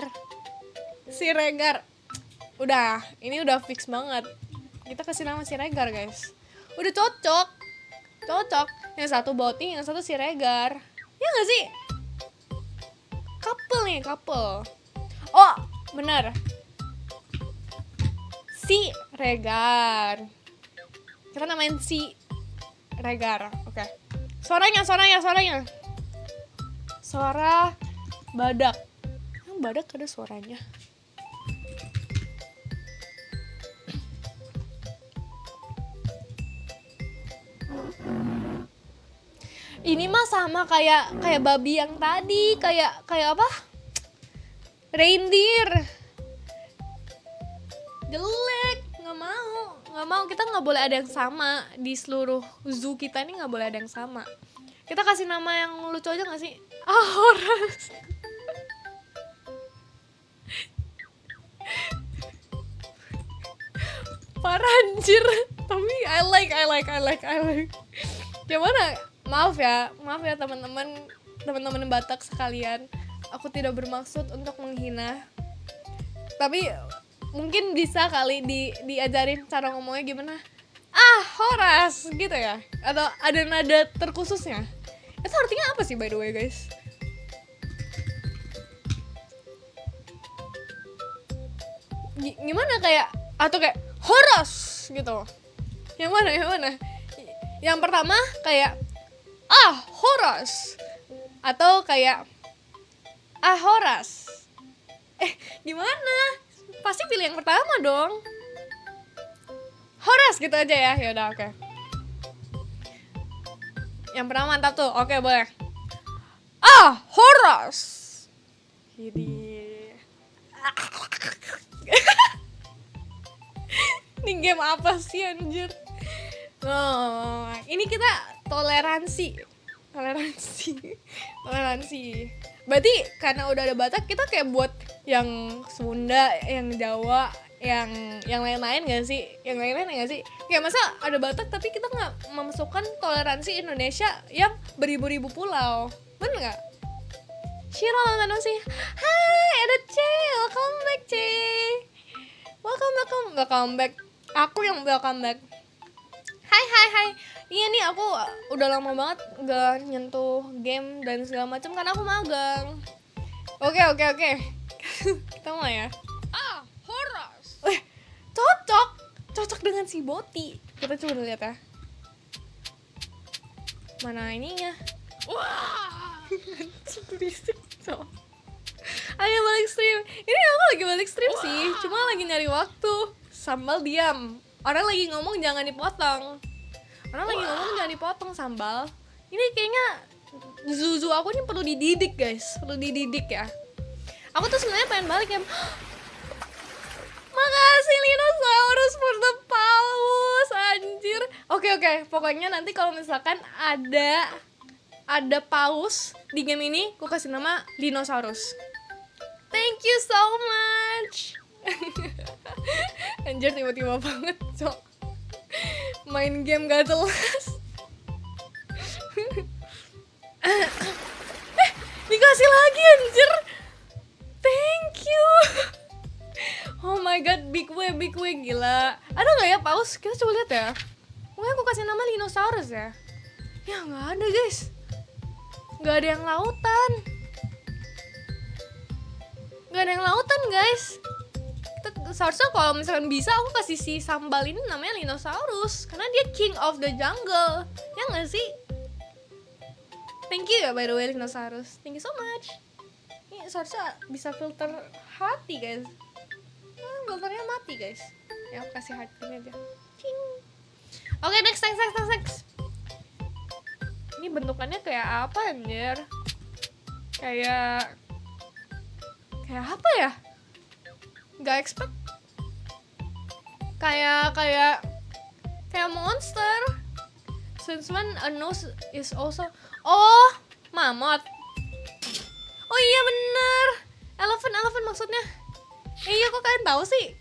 Siregar. Udah, ini udah fix banget. Kita kasih nama Siregar guys. Udah cocok. Yang satu Boti, yang satu Siregar. Ya nggak sih? Couple. Oh, bener. Si Regar. Kita namain si Regar. Oke. Suaranya. Suara badak. Yang badak ada suaranya. Ini mah sama kayak babi yang tadi, kayak apa? Reindeer. Jelek, nggak mau, kita nggak boleh ada yang sama di seluruh zoo kita nih, nggak boleh ada yang sama. Kita kasih nama yang lucu aja nggak sih? Horas. Parah anjir. Tapi I like. Gimana? Maaf ya teman-teman Batak sekalian. Aku tidak bermaksud untuk menghina. Tapi mungkin bisa kali diajarin cara ngomongnya gimana. Horas gitu ya. Atau ada nada terkhususnya. Itu artinya apa sih by the way guys? Gimana kayak atau kayak horas gitu. Yang mana? Yang pertama kayak horas atau kayak horas. Gimana? Pasti pilih yang pertama dong. Horas gitu aja ya. Ya udah oke. Yang pertama mantap tuh. Oke, boleh. Horas. Jadi ini game apa sih anjir? Ini kita toleransi. Berarti karena udah ada Batak, kita kayak buat yang Sunda, yang Jawa, yang lain-lain gak sih? Kayak masa ada Batak tapi kita nggak memasukkan toleransi Indonesia yang beribu-ribu pulau, bener nggak? Shiro nonton sih. Hai, ada C, welcome back C. Welcome back. Aku yang welcome back. Hai. Iya nih aku udah lama banget gak nyentuh game dan segala macam karena aku magang. Oke. Kita mulai ya. Horas. Cocok dengan si Boti. Kita coba lihat ya. Mana ininya? Wah. Berisik so. Ayo balik stream. Ini aku lagi balik stream sih. Cuma lagi nyari waktu. Sambal diam. Orang lagi ngomong jangan dipotong. Sambal. Ini kayaknya Zuzu aku ini perlu dididik guys. Ya. Aku tuh sebenarnya pengen balik ya. Makasih Linosaurus for the paus. Anjir. Oke. Pokoknya nanti kalau misalkan ada paus di game ini, aku kasih nama Linosaurus. Thank you so much. Anjir tiba-tiba banget so. Main game gak jelas. Dikasih lagi anjir. Thank you. Oh my god, big way gila. Ada gak ya paus? Kita coba lihat ya. Pokoknya aku kasih nama Linosaurus ya. Ya gak ada guys. Gak ada yang lautan guys. Seharusnya kalau misalkan bisa aku kasih si sambal ini namanya Linosaurus karena dia king of the jungle. Ya gak sih? Thank you ya by the way Linosaurus. Thank you so much. Ini seharusnya bisa filter hati guys. Filternya mati guys. Ya aku kasih hati ini aja. Oke, next. Ini bentukannya kayak apa anjir? Kayak apa ya? Gak expect. Kayak monster. Since when a nose is also mammoth. Oh iya bener. Elephant maksudnya. Iya kok kalian tahu sih?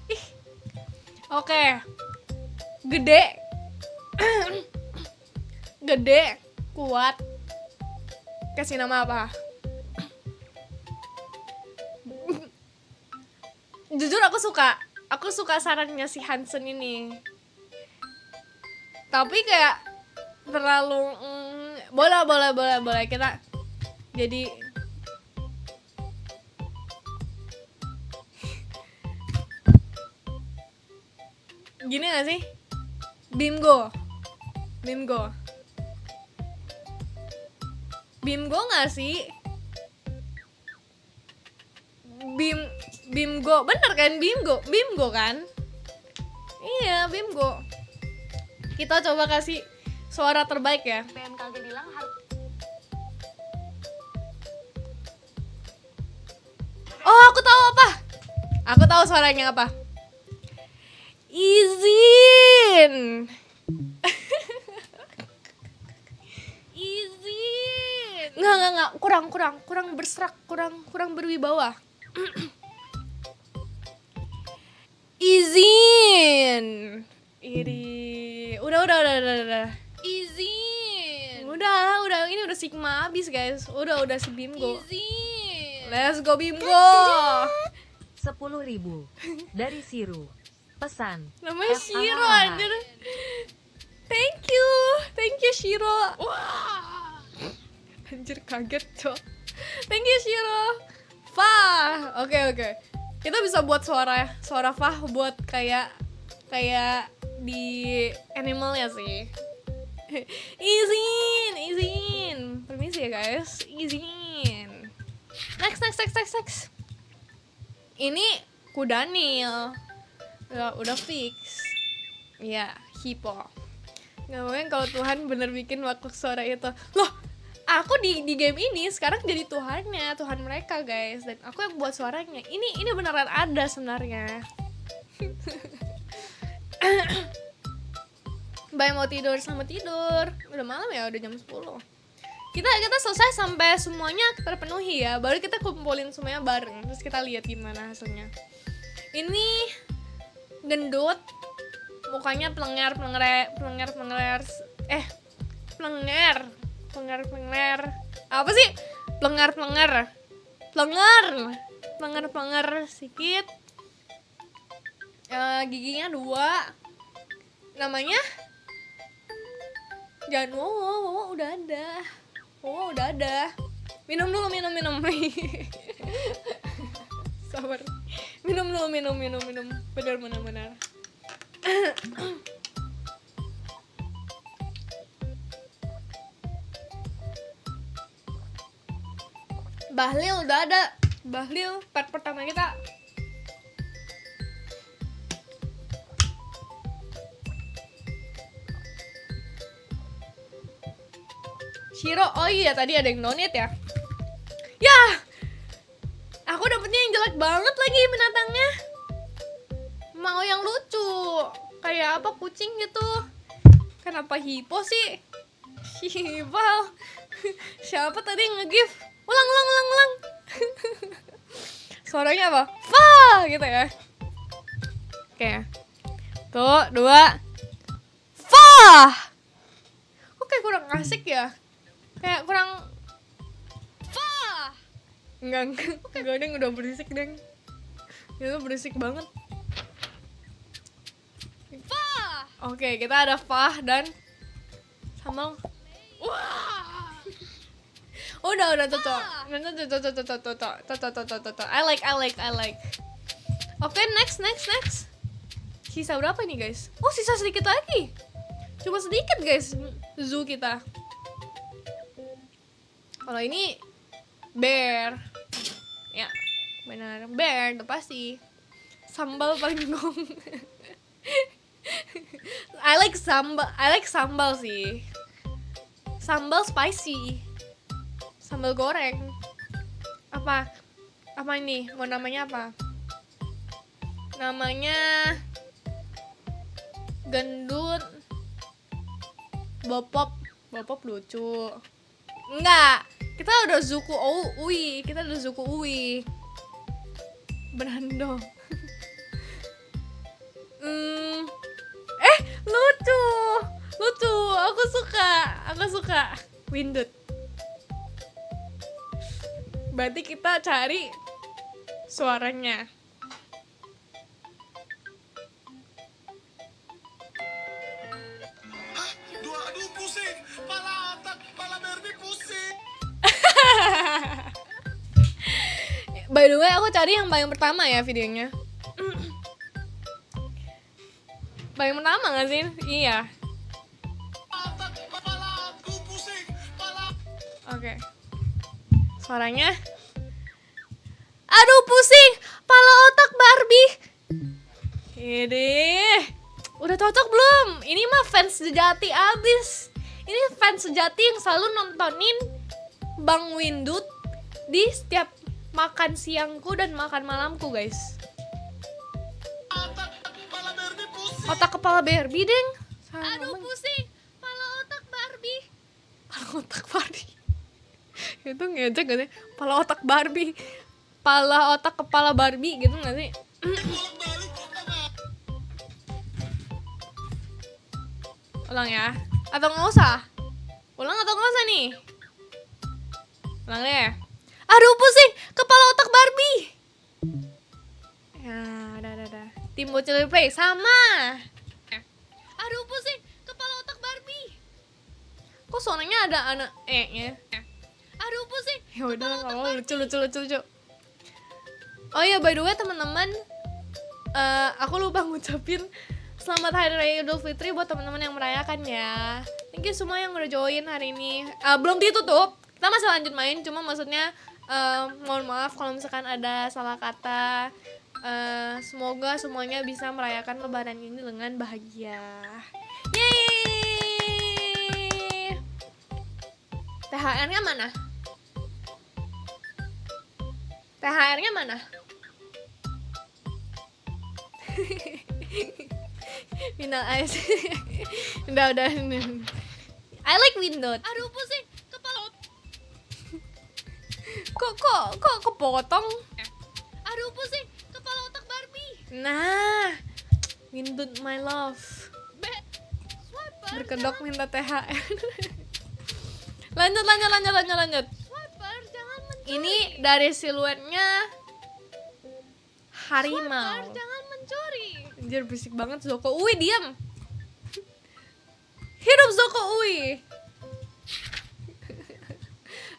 Ih. Oke. Gede, kuat. Kasih nama apa? Jujur aku suka sarannya si Hansen ini. Tapi kayak terlalu boleh kita jadi gini gak sih? Bimgo gak sih? Bimgo, bener kan? Bimgo kan? Iya, Bimgo. Kita coba kasih suara terbaik ya. BMKG bilang harus Oh, aku tahu apa. Aku tahu suaranya apa. Izin. Izin. Nggak. Kurang berserak, kurang berwibawa. Izin. Udah. Izin. Udah, ini udah Sigma abis guys. Udah si Bimgo. Izin. Let's go Bimgo. 10.000 dari Siru. Pesan. Namanya FAH. Shiro anjir. Thank you Shiro. Wah. Anjir kaget cok. Thank you Shiro. Fah. Oke. Kita bisa buat suara Fah buat kayak di animal ya sih. Izin. Permisi ya guys. Izin. Next. Ini Kudanil. Udah fix. Iya, Hippo. Nggak mungkin kalau Tuhan bener bikin waktu suara itu. Loh, aku di game ini sekarang jadi Tuhannya, Tuhan mereka guys. Dan aku yang buat suaranya. Ini beneran ada sebenarnya. Bye, mau tidur, selamat tidur. Udah malam ya, udah jam 10. Kita selesai sampai semuanya terpenuhi ya. Baru kita kumpulin semuanya bareng. Terus kita lihat gimana hasilnya. Ini gendut, mukanya plenger. Apa sih? Plenger sedikit. Giginya 2. Namanya jangan wow, udah ada. Minum dulu. Sabar. Minum. Benar. Bahlil udah ada. Bahlil pet pertama kita. Shiro, oh iya tadi ada yang donate ya. Ya, aku dapetnya yang jelek banget lagi binatangnya. Mau yang lucu, kayak apa kucing gitu. Kenapa hippo sih? Hippo. Siapa tadi nge-give? Ulang. Suaranya apa? Fa gitu ya. Oke. Tuh, 2. Fa. Oke, kurang asik ya. Kayak kurang enggak deng, udah berisik deng. Itu berisik banget. Oke, kita ada Fah dan sambal. Udah cocok. I like. Oke, next. Sisa berapa nih guys? Oh, sisa sedikit lagi. Cuma sedikit guys zoo kita. Kalau ini bear. Ya, benar. Bear, udah pasti. Sambal paling gong. I like sambal sih. Sambal spicy. Sambal goreng. Apa ini? Mau namanya apa? Namanya gendut. Bopop lucu. Enggak, kita udah Zuku Ui. Brando. Lucu. Aku suka. Windut. Berarti kita cari suaranya. Aduh pusing, pala otak, pala Barbie pusing. By the way, aku cari yang paling pertama ya videonya. Paling pertama gak sih? Iya. Otak, pala aku pusing, pala. Oke. Suaranya. Aduh pusing, pala otak Barbie. Ini. Udah cocok belum? Ini mah fans sejati abis. Ini fans sejati yang selalu nontonin Bang Windut di setiap makan siangku dan makan malamku, guys. Otak kepala Barbie, deng. Aduh pusing. Pala otak Barbie. Pala otak Barbie. Itu ngejek gak sih? Pala otak Barbie. Pala otak kepala Barbie gitu gak sih? Ulang ya? Atau nggak usah? Ulang atau nggak usah nih? Ulang deh. Aduh pusing, kepala otak Barbie. Ya, udah. Tim Bocil Play sama. Aduh pusing. Kepala otak Barbie. Kok suaranya ada anak nya? Aduh pusing. Ya udah, nggak apa-apa, lucu. Oh iya, by the way teman-teman, aku lupa ngucapin selamat Hari Raya Idul Fitri buat teman-teman yang merayakan ya. Thank you semua yang udah join hari ini. Belum ditutup, kita masih lanjut main. Cuma maksudnya mohon maaf kalau misalkan ada salah kata. Semoga semuanya bisa merayakan Lebaran ini dengan bahagia. Yeay! THR-nya mana? THR-nya mana? Final eyes. udah. I like Windot. Aduh pusing. Kepala Kok kepotong? Aduh pusing. Kepala otak Barbie. Nah, Windot my love. Swiper. Berkedok minta THR. lanjut. Swiper jangan mencuri. Ini dari siluetnya harimau. Swiper jangan mencuri. Anjir, berisik banget. Zoko Uwi, diam. Hidup Zoko Uwi.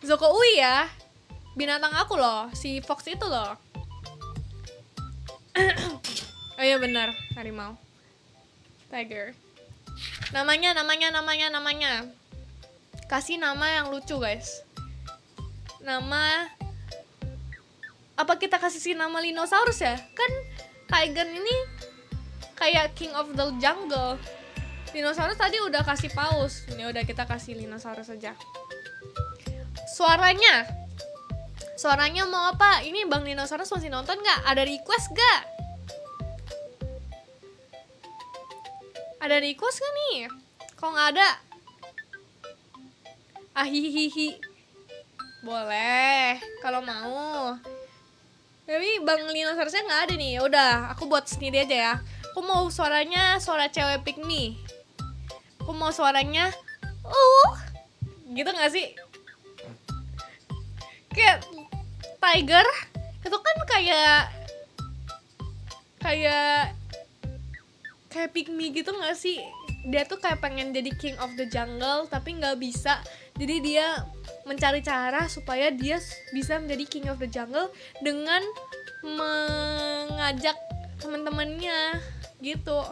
Zoko Uwi ya, binatang aku loh, si Fox itu loh. Oh iya benar, harimau. Tiger. Namanya. Kasih nama yang lucu, guys. Nama apa kita kasih nama Linosaurus ya? Kan Tiger ini kayak King of the Jungle. Dinosaurus tadi udah kasih paus. Ini udah kita kasih Linosaurus aja. Suaranya mau apa? Ini Bang Dinosaurus masih nonton nggak? Ada request nggak? Ada request nggak nih? Kalau nggak ada, ahihihi. Boleh, kalau mau. Tapi Bang Dinosaurusnya nggak ada nih. Ya udah, aku buat sendiri aja ya. Aku mau suaranya suara cewek pick me. Aku mau suaranya gitu gak sih? Kayak Tiger itu kan kayak pick me gitu gak sih? Dia tuh kayak pengen jadi king of the jungle tapi gak bisa. Jadi dia mencari cara supaya dia bisa menjadi king of the jungle dengan mengajak teman-temannya gitu.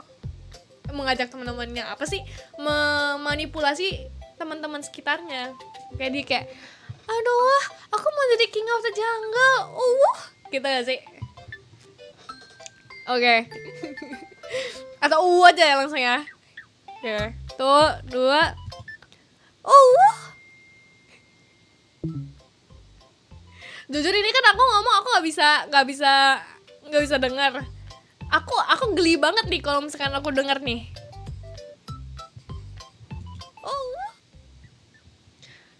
Mengajak teman-temannya apa sih? Memanipulasi teman-teman sekitarnya. Kayak dia kayak, aduh, aku mau jadi king of the jungle. Gitu gak sih? Oke. Atau aja ya langsung ya. Oke. Tuh, 2. Jujur ini kan aku ngomong aku nggak bisa dengar. Aku geli banget nih kalau misalkan aku denger nih.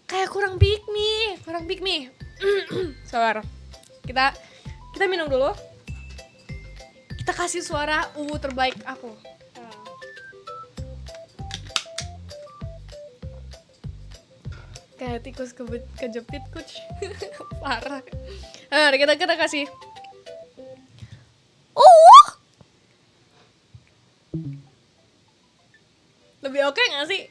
Kayak kurang pick me. Sabar. Kita minum dulu. Kita kasih suara terbaik aku. Kayak tikus kejepit coach. Parah. Nah, kita kasih. Lebih oke gak sih?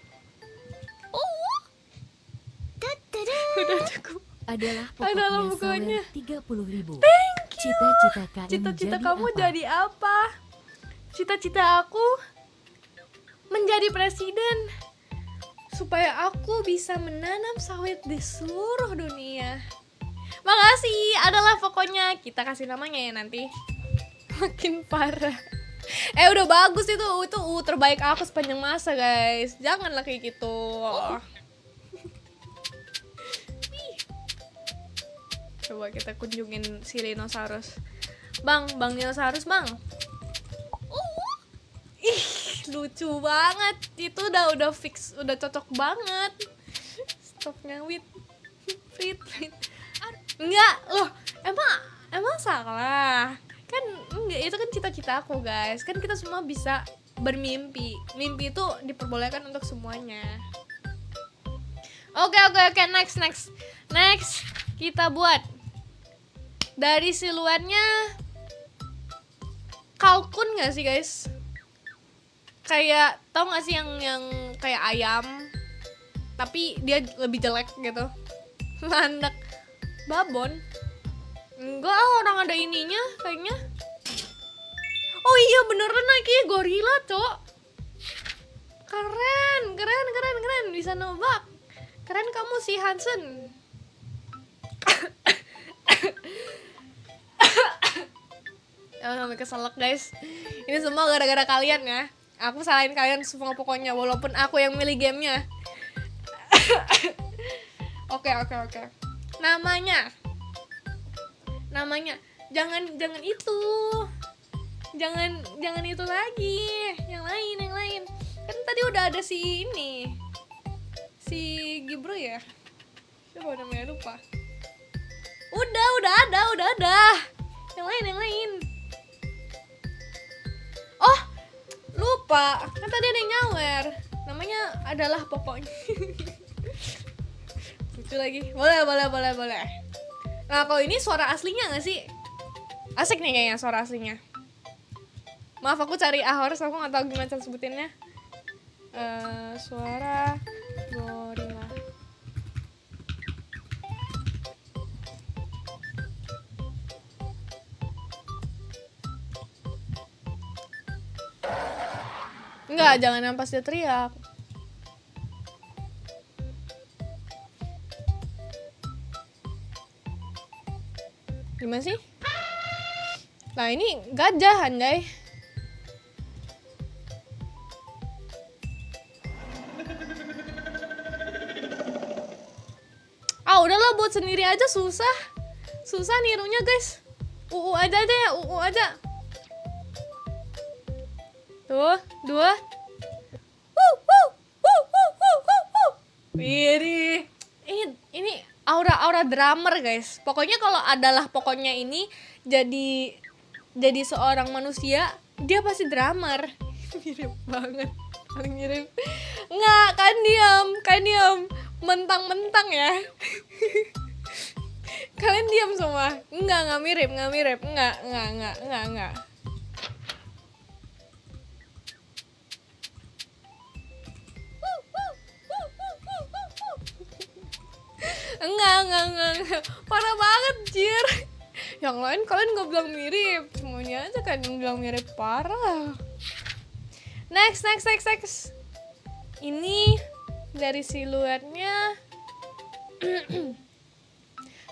Udah cukup. Adalah Adalah pokoknya pokoknya. Sawer 30.000. Thank you. Cita-cita KM Cita-cita jadi kamu apa? jadi apa? Cita-cita aku menjadi presiden supaya aku bisa menanam sawit di seluruh dunia. Makasih. Adalah pokoknya. Kita kasih namanya ya nanti. Makin parah. Udah bagus itu terbaik aku sepanjang masa guys. Janganlah kayak gitu. Coba kita kunjungin si Dinosaurus. Bang Dinosaurus bang. Ih, lucu banget. Itu udah fix, udah cocok banget. Stop ngawit. Frit. Enggak, loh. Emang salah. Kan enggak, itu kan cita-cita aku, guys. Kan kita semua bisa bermimpi. Mimpi itu diperbolehkan untuk semuanya. Oke, next. Kita buat dari siluetnya kalkun gak sih guys? Kayak tau gak sih yang kayak ayam tapi dia lebih jelek gitu. Landak babon. Enggak, orang ada ininya kayaknya. Oh iya beneran lagi gorila, Cok. Keren. Bisa nebak. Keren kamu si Hansen. Sampai keselak guys. Ini semua gara-gara kalian ya. Aku salahin kalian semua pokoknya, walaupun aku yang milih gamenya. Oke. Namanya jangan itu. Jangan itu lagi. Yang lain. Kan tadi udah ada si ini. Si Gibro ya. Siapa namanya, lupa. Udah ada. Yang lain. Oh, lupa. Kan tadi ada yang nyawer. Namanya adalah pokoknya. Lucu lagi. Boleh. Nah, kalau ini suara aslinya gak sih? Asik nih kayaknya suara aslinya. Maaf, aku cari Ahors, aku gak tahu gimana cara sebutinnya. Suara gorila. Enggak, jangan yang pas dia teriak. Gimana sih? Nah ini gajah anjay. Udahlah buat sendiri aja susah nirunya guys. Aja ya, aja. Tuh, 2. Ini aura drummer guys. Pokoknya kalau pokoknya ini jadi seorang manusia, dia pasti drummer. Mirip banget. Paling mirip. Enggak, kan diam. Mentang-mentang ya. Kalian diam semua. Enggak mirip. Enggak. Enggak. Parah banget, Jir. Yang lain kalian gak bilang mirip. Semuanya aja kan yang bilang mirip, parah. Next. Ini dari siluetnya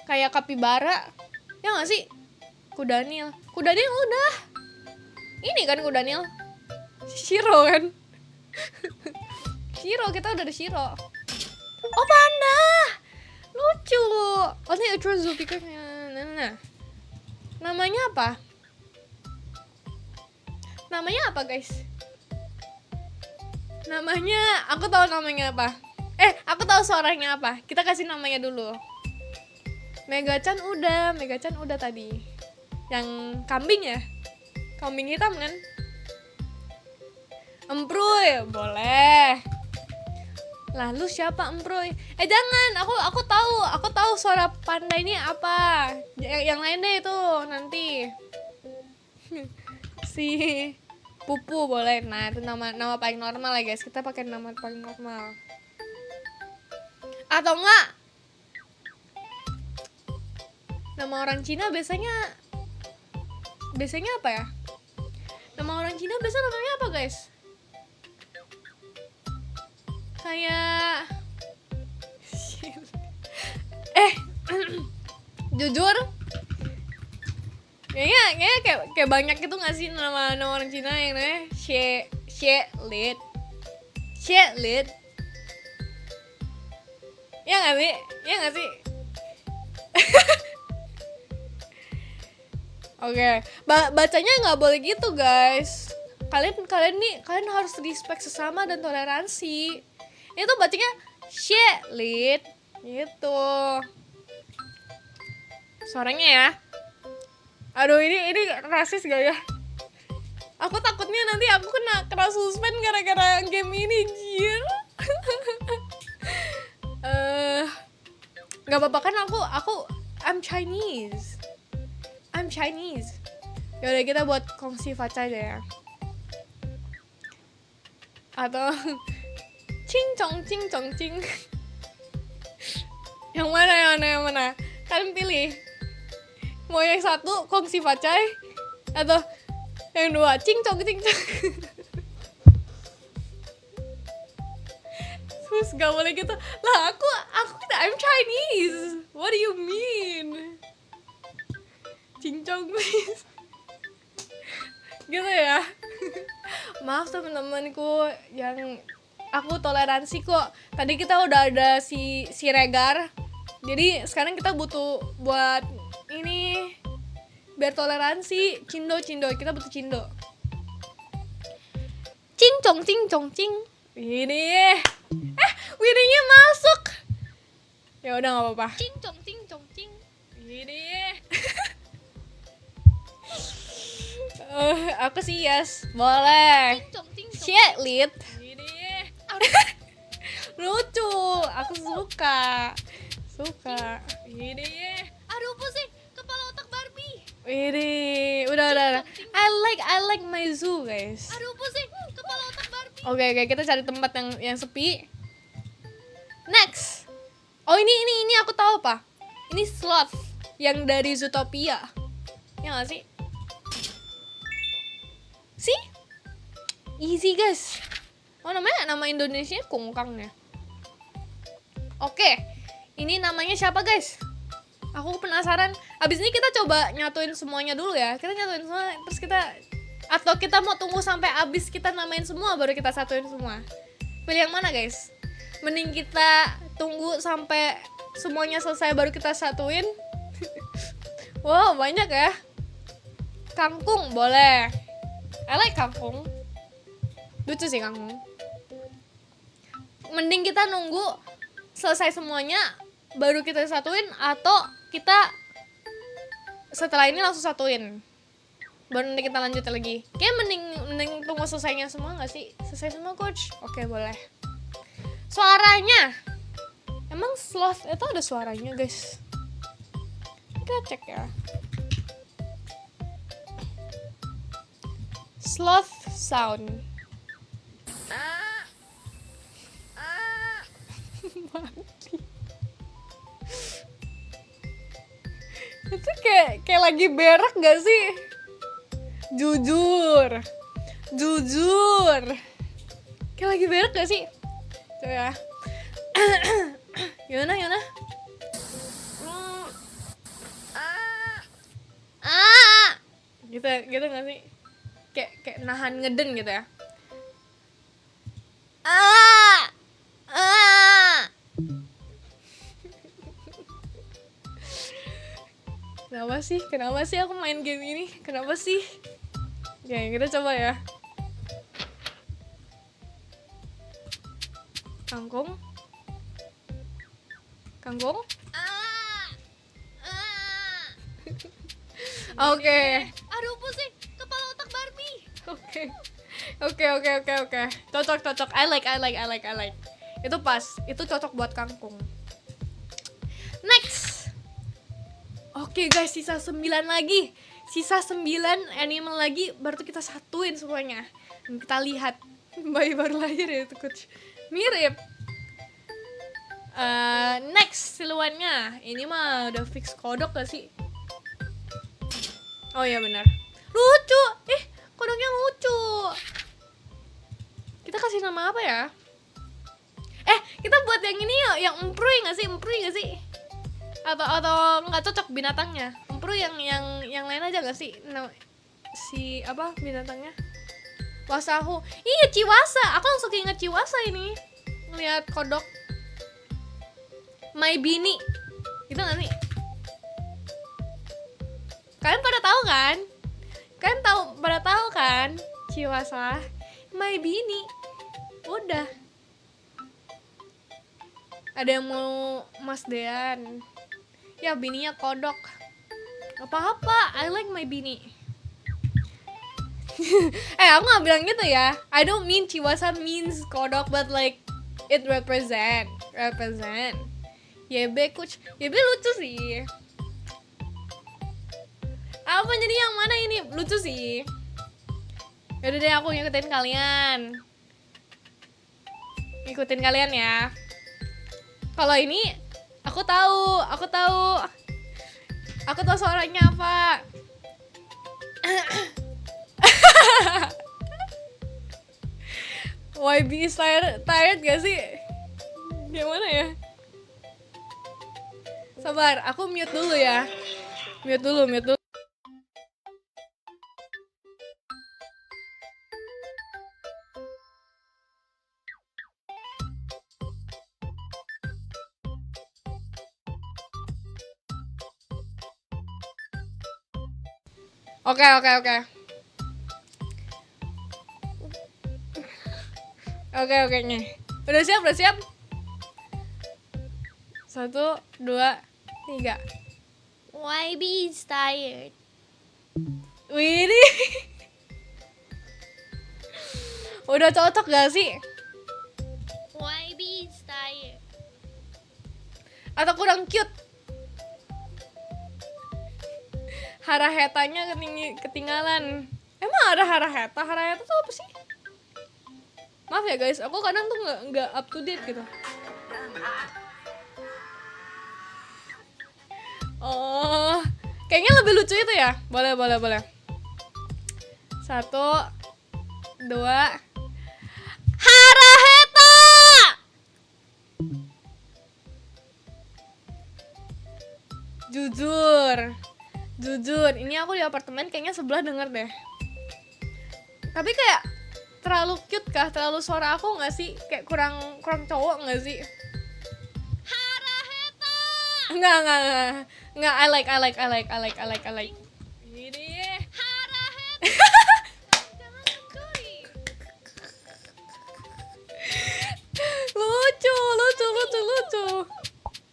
kayak kapibara. Ya gak sih? Kudanil udah. Ini kan Kudanil. Shiro kan? Shiro, kita udah ada Shiro. Oh, panda. Lucu. Only a true Zulfikar. Nah. Namanya apa guys? Aku tahu namanya apa. Aku tahu suaranya apa. Kita kasih namanya dulu. Megachan udah tadi. Yang kambing ya? Kambing hitam kan? Emproy, boleh. Lalu siapa Emproy? Jangan, aku tahu suara panda ini apa. Yang lain deh itu nanti. Si Pupu boleh. Nah, itu nama paling normal ya guys. Kita pakai nama paling normal. Atau enggak? Nama orang Cina biasanya apa ya? Nama orang Cina biasanya namanya apa guys? Kayak jujur Kayaknya kayak banyak gitu nggak sih nama orang Cina yang namanya Lit. Ya nggak sih? Oke, bacanya nggak boleh gitu guys. Kalian harus respect sesama dan toleransi. Itu bacanya Lit gitu. Suaranya ya. Aduh, ini rasis gak ya? Aku takutnya nanti aku kena suspend gara-gara game ini, jir. Gak apa-apa kan I'm Chinese. Yaudah, kita buat kongsi faca aja ya. Atau cing. Yang mana? Kalian pilih. Mau yang satu kongsi facai atau yang dua cing-cong. Terus gak boleh gitu. Lah aku I'm Chinese. What do you mean? Cing-cong please. Gitu ya. Maaf teman-temanku yang aku toleransi kok. Tadi kita udah ada si Regar. Jadi sekarang kita butuh buat ini biar toleransi cindo kita butuh cindo. Cing-cong. Ini Wirinya masuk. Ya udah nggak apa-apa. Cing. Ini aku sih yes, boleh. Cing. Lit. Lucu, aku suka. Ini Aduh pusing, kepala otak Barbie. Ini udah. I like my zoo, guys. Aduh pusing, kepala otak Barbie. Oke, kita cari tempat yang sepi. Next. Oh, ini aku tahu apa. Ini sloth yang dari Zootopia. Ya nggak sih? See? Easy, guys. Oh, nama Indonesia Kungkang ya. Oke. Ini namanya siapa, guys? Aku penasaran. Abis ini kita coba nyatuin semuanya dulu ya. Kita nyatuin semua, terus atau kita mau tunggu sampai abis kita namain semua baru kita satuin semua. Pilih yang mana, guys? Mending kita tunggu sampai semuanya selesai baru kita satuin. Wow, banyak ya. Kangkung boleh. I like kangkung. Lucu sih kangkung. Mending kita nunggu selesai semuanya baru kita satuin, atau kita setelah ini langsung satuin baru nanti kita lanjut lagi. Kayak mending tunggu selesainya semua nggak sih? Selesai semua, coach? Oke, boleh. Suaranya emang sloth itu ada suaranya, guys? Kita cek ya. Sloth sound. Mati. Itu kayak lagi berak gak sih? Jujur. Kayak lagi berak gak sih? Coba ya. Gimana? Gitu gak sih? Kayak nahan ngeden gitu ya. Kenapa sih aku main game ini? Kenapa sih? Ya, kita coba ya. Kangkung. Oke. Aduh pusing, kepala otak Barbie. Oke. Cocok. I like. Itu pas. Itu cocok buat kangkung. Next. Oke, guys, sisa 9 lagi. Sisa 9 animal lagi baru kita satuin semuanya. Dan kita lihat bayi baru lahir ya itu, coach. Mirip. Next siluannya. Ini mah udah fix kodok gak sih? Oh iya benar. Lucu. Kodoknya lucu. Kita kasih nama apa ya? Kita buat yang ini yuk, yang empuy gak sih? Atau nggak cocok binatangnya. Pampru yang lain aja gak sih? Si apa binatangnya? Wasahu. Iya, Chiwasa. Aku langsung inget Chiwasa ini. Ngeliat kodok. My Bini. Itu gak sih? Kalian pada tahu kan? Pada tahu kan? Chiwasa. My Bini. Udah. Ada yang mau Mas Dean. Ya, bininya kodok. Apa-apa, I like my bini. Aku gak bilang gitu ya. I don't mean Chiwasa means kodok, but like it represent. Yebe coach. Yebe lucu sih. Apa jadi yang mana ini? Lucu sih. Yaudah deh, aku ngikutin kalian. Ngikutin kalian ya. Kalau ini aku tahu suaranya apa. YB is tired gak sih? Gimana ya? Sabar, aku mute dulu ya. Mute dulu. Oke. Oke nih. Udah siap? 1, 2, 3. YB is tired. Widih. Udah cocok gak sih? YB is tired. Atau kurang cute? Harahetanya ketinggalan. Emang ada haraheta? Haraheta tuh apa sih? Maaf ya guys, aku kadang tuh nggak up to date gitu. Oh, kayaknya lebih lucu itu ya. Boleh. 1, 2. Haraheta! Jujur, ini aku di apartemen kayaknya sebelah denger deh. Tapi kayak terlalu cute kah? Terlalu suara aku nggak sih? Kayak kurang cowok nggak sih? Haraheta. Enggak. I like. Ini. Haraheta. Jangan mencuri. Lucu.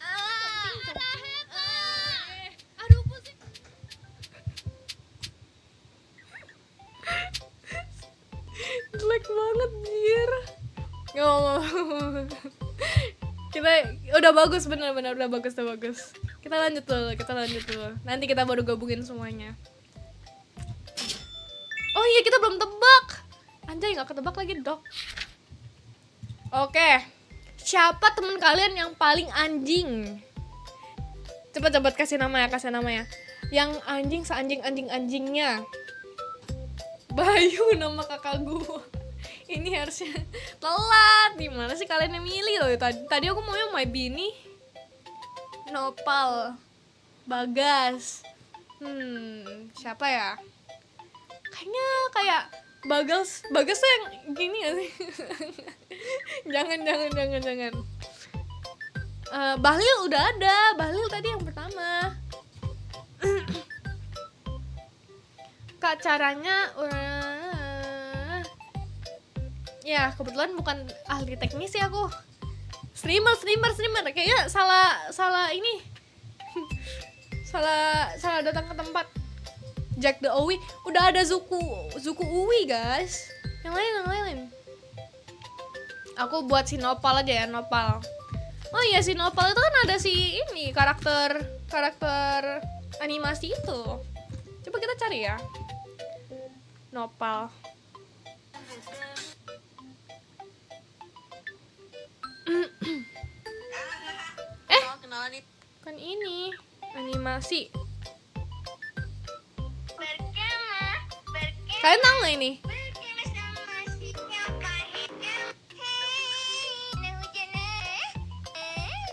Haraheta. Aduh, pusing. Jelek banget, jir. Ngomong. Kita udah bagus, bener udah bagus. Kita lanjut dulu. Nanti kita baru gabungin semuanya. Oh iya, kita belum tebak. Anjay, nggak ketebak lagi, Dok. Oke. Siapa teman kalian yang paling anjing? Cepet kasih nama ya. Yang anjing seanjing-anjingnya. Bayu nama kakak gua. Ini harusnya telat. Gimana sih kalian yang milih loh? Tadi aku maunya My Bini, Nopal, Bagas. Siapa ya? Kayaknya kayak Bagas tuh yang gini ya sih. Jangan. Bahlil udah ada. Bahlil tadi yang pertama. Kak, caranya ya kebetulan bukan ahli teknis ya aku. Streamer. Kayaknya salah ini. salah datang ke tempat. Jack the Owi, udah ada Zuku Uwi guys. Yang lain. Aku buat si Nopal aja ya, Nopal. Oh iya, si Nopal itu kan ada si ini karakter animasi itu. Coba kita cari ya. Nopal. Kan ini animasi. Kalian tahu nggak ini?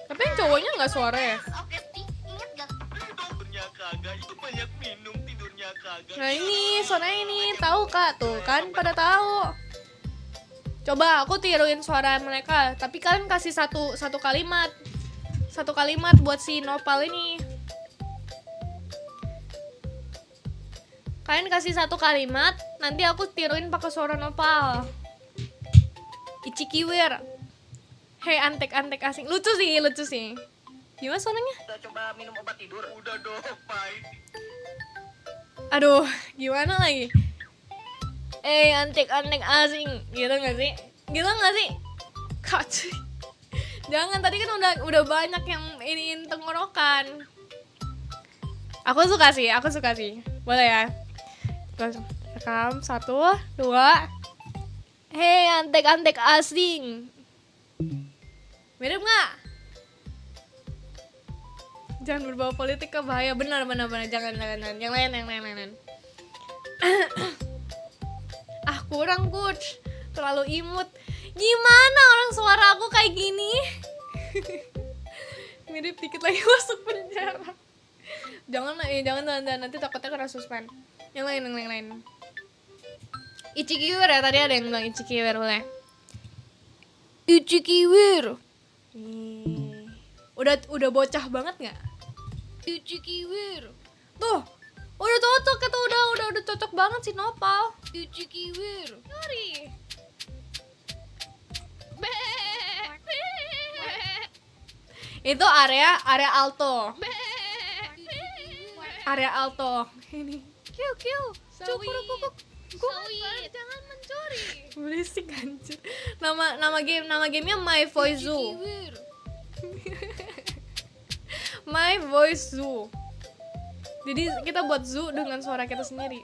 Tapi yang cowoknya nggak suara ya? Ternyata kagak itu Banyak minum tidurnya kagak. Nah ini, suara ini, tahu kak? Tuh kan pada tahu. Coba aku tiruin suara mereka, tapi kalian kasih satu kalimat. Satu kalimat buat si Nopal ini. Kalian kasih satu kalimat, nanti aku tiruin pakai suara Nopal. Ichikiwir. Hei antek-antek asing. Lucu sih. Gimana suaranya? Udah coba minum obat tidur? Udah dong, pahit. Aduh, gimana lagi? Antek-antek asing. Gitu gak sih? Kak, cuy. Jangan, tadi kan udah banyak yang iniin tenggorokan. Aku suka sih. Boleh ya? Rekam 1, 2. Hei antek-antek asing. Mirip nggak? Jangan berbau politik ke bahaya. Benar. Jangan. Yang lain. Kurang coach. Terlalu imut. Gimana orang suara aku kayak gini? Mirip dikit lagi masuk penjara. Jangan nanti takutnya kena suspend. Yang lain. Ichikiwir ya, tadi ada yang bilang Ichikiwir, boleh. Ichikiwir. Udah bocah banget nggak? Ichikiwir. Tuh, udah cocok itu, udah cocok banget si Nopal. Ichikiwir. Sorry. Itu area alto. Area alto. Ini. Kiu. Cukurukukuk. Jangan mencuri. Berisik anjir. Nama gamenya My Voice Zoo. My Voice Zoo. Jadi kita buat zoo dengan suara kita sendiri.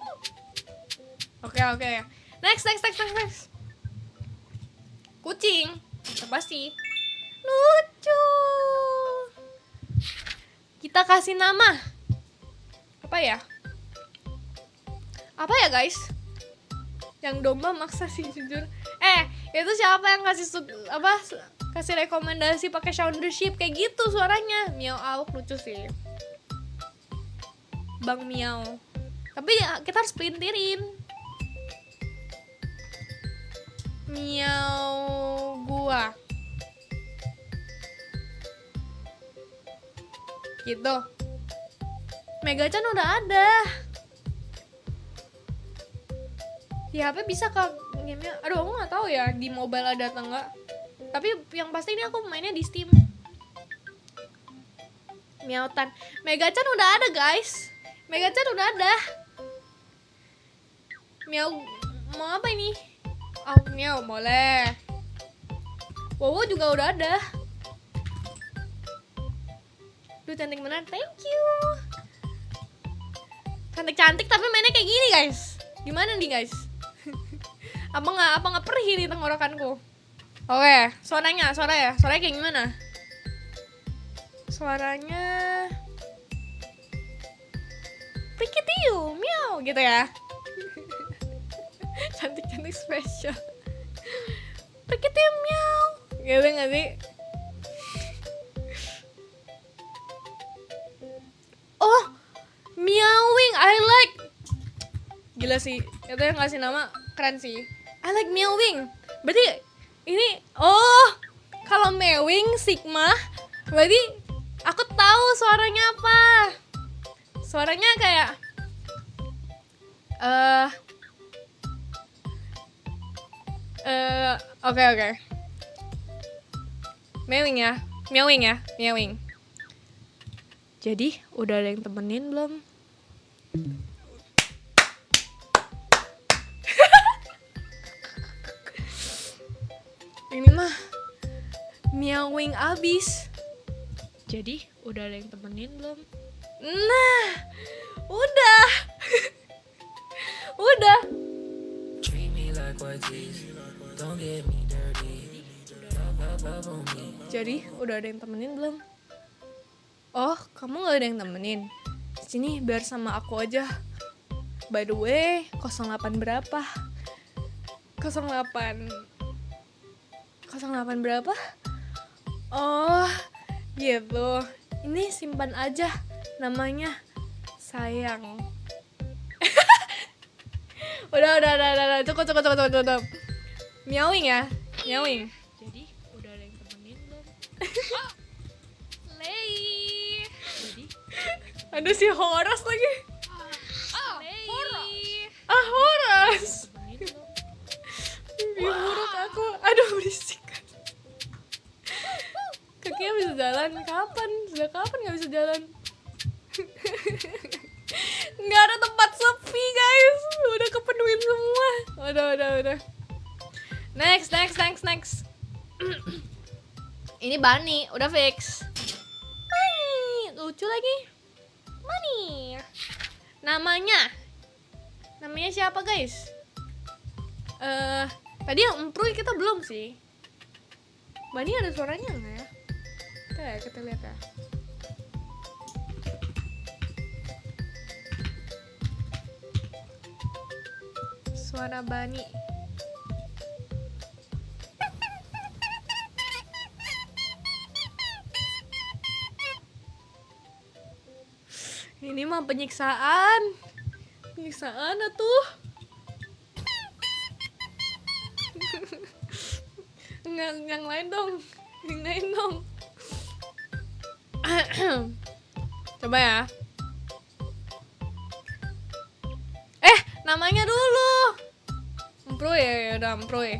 Oke. Next. Kucing. Pasti. Lucu. Kita kasih nama. Apa ya guys? Yang domba maksa sih jujur. Itu siapa yang kasih rekomendasi pakai soundership kayak gitu suaranya? Miau Auk lucu sih. Bang Miau. Tapi kita harus pelintirin. Miau gua. Gitu. Megachan udah ada. Di HP bisa kak gamenya. Aduh aku nggak tahu ya di mobile ada atau enggak. Tapi yang pasti ini aku mainnya di Steam. Miautan. Megachan udah ada guys. Megachan udah ada. Miau mau apa ini? Oh miau boleh. Wowo juga udah ada. Duh cantik bener. Thank you. Cantik tapi mainnya kayak gini guys. Gimana nih guys? apa nggak perih nih tenggorokanku? Oke, suaranya kayak gimana? Suaranya Prikitiu, miau gitu ya. Cantik spesial. Prikitiu miau. Gitu nggak sih? Oh, meowing, I like. Gila sih, itu yang ngasih nama keren sih. I like meowing. Berarti ini, kalau meowing Sigma, berarti aku tahu suaranya apa. Suaranya kayak oke. Meowing ya. Jadi, udah ada yang temenin belum? Ini mah meowing abis. Jadi, udah ada yang temenin belum? Nah, udah. Udah. Jadi, udah ada yang temenin belum? Oh, kamu gak ada yang temenin? Sini, biar sama aku aja. By the way, 08 berapa? 08 berapa? Oh, gitu. Ini simpan aja namanya sayang. udah. Cukup. Meowing ya, meowing. Jadi udah ada yang temenin belum? Slay. Jadi Aduh si Horas lagi. Slay. Horas. Temenin belum? Mimpi buruk aku. Aduh berisik. Kakinya bisa jalan kapan? Sudah kapan nggak bisa jalan? Nggak ada tempat sepi guys. Udah kepenuhin semua. Udah. Next. Ini Bunny, udah fix. Bunny, lucu lagi. Bunny. Namanya siapa guys? Tadi yang improve kita belum sih. Bunny ada suaranya nggak ya? Kita lihat ya. Suara Bunny. Ini mah penyiksaan atuh. Yang lain dong. Coba ya. Namanya dulu. Empro ya, udah Empro ya.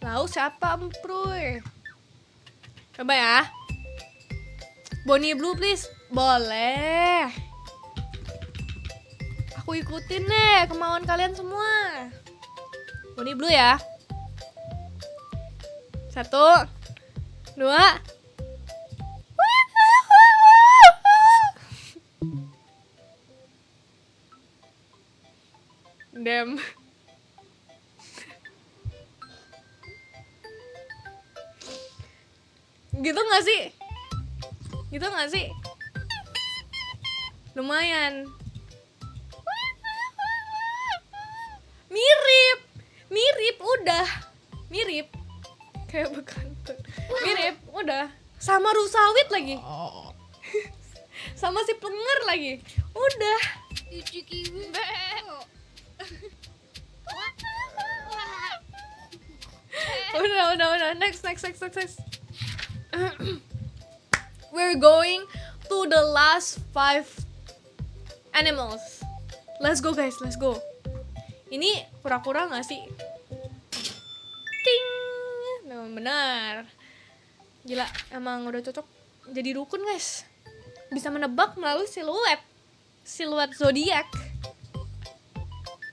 Lalu siapa Empro ya? Coba ya. Bonnie Blue please. Boleh. Aku ikutin deh kemauan kalian semua. Bonnie Blue ya. 1, 2. Damn. Gitu gak sih? Lumayan. Mirip udah. Mirip. Kayak bekantan. Mirip udah. Sama rusawit lagi. Sama si plenger lagi. Udah. Udah. Next. We're going to the last 5 animals. Let's go guys, let's go. Ini kura-kura gak sih? Ting. Nah, benar. Gila, emang udah cocok jadi dukun guys. Bisa menebak melalui siluet zodiak.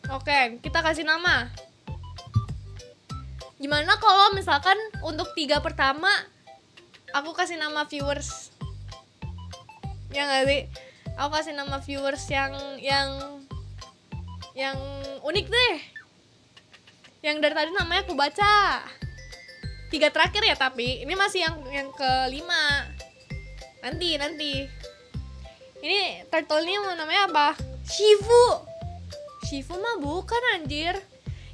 Oke, kita kasih nama. Gimana kalau misalkan untuk 3 pertama aku kasih nama viewers? Ya nggak sih? Aku kasih nama viewers yang unik deh. Yang dari tadi namanya aku baca. 3 terakhir ya, tapi ini masih yang ke-5. Nanti. Ini turtle-nya mau namanya apa? Shifu mah bukan anjir.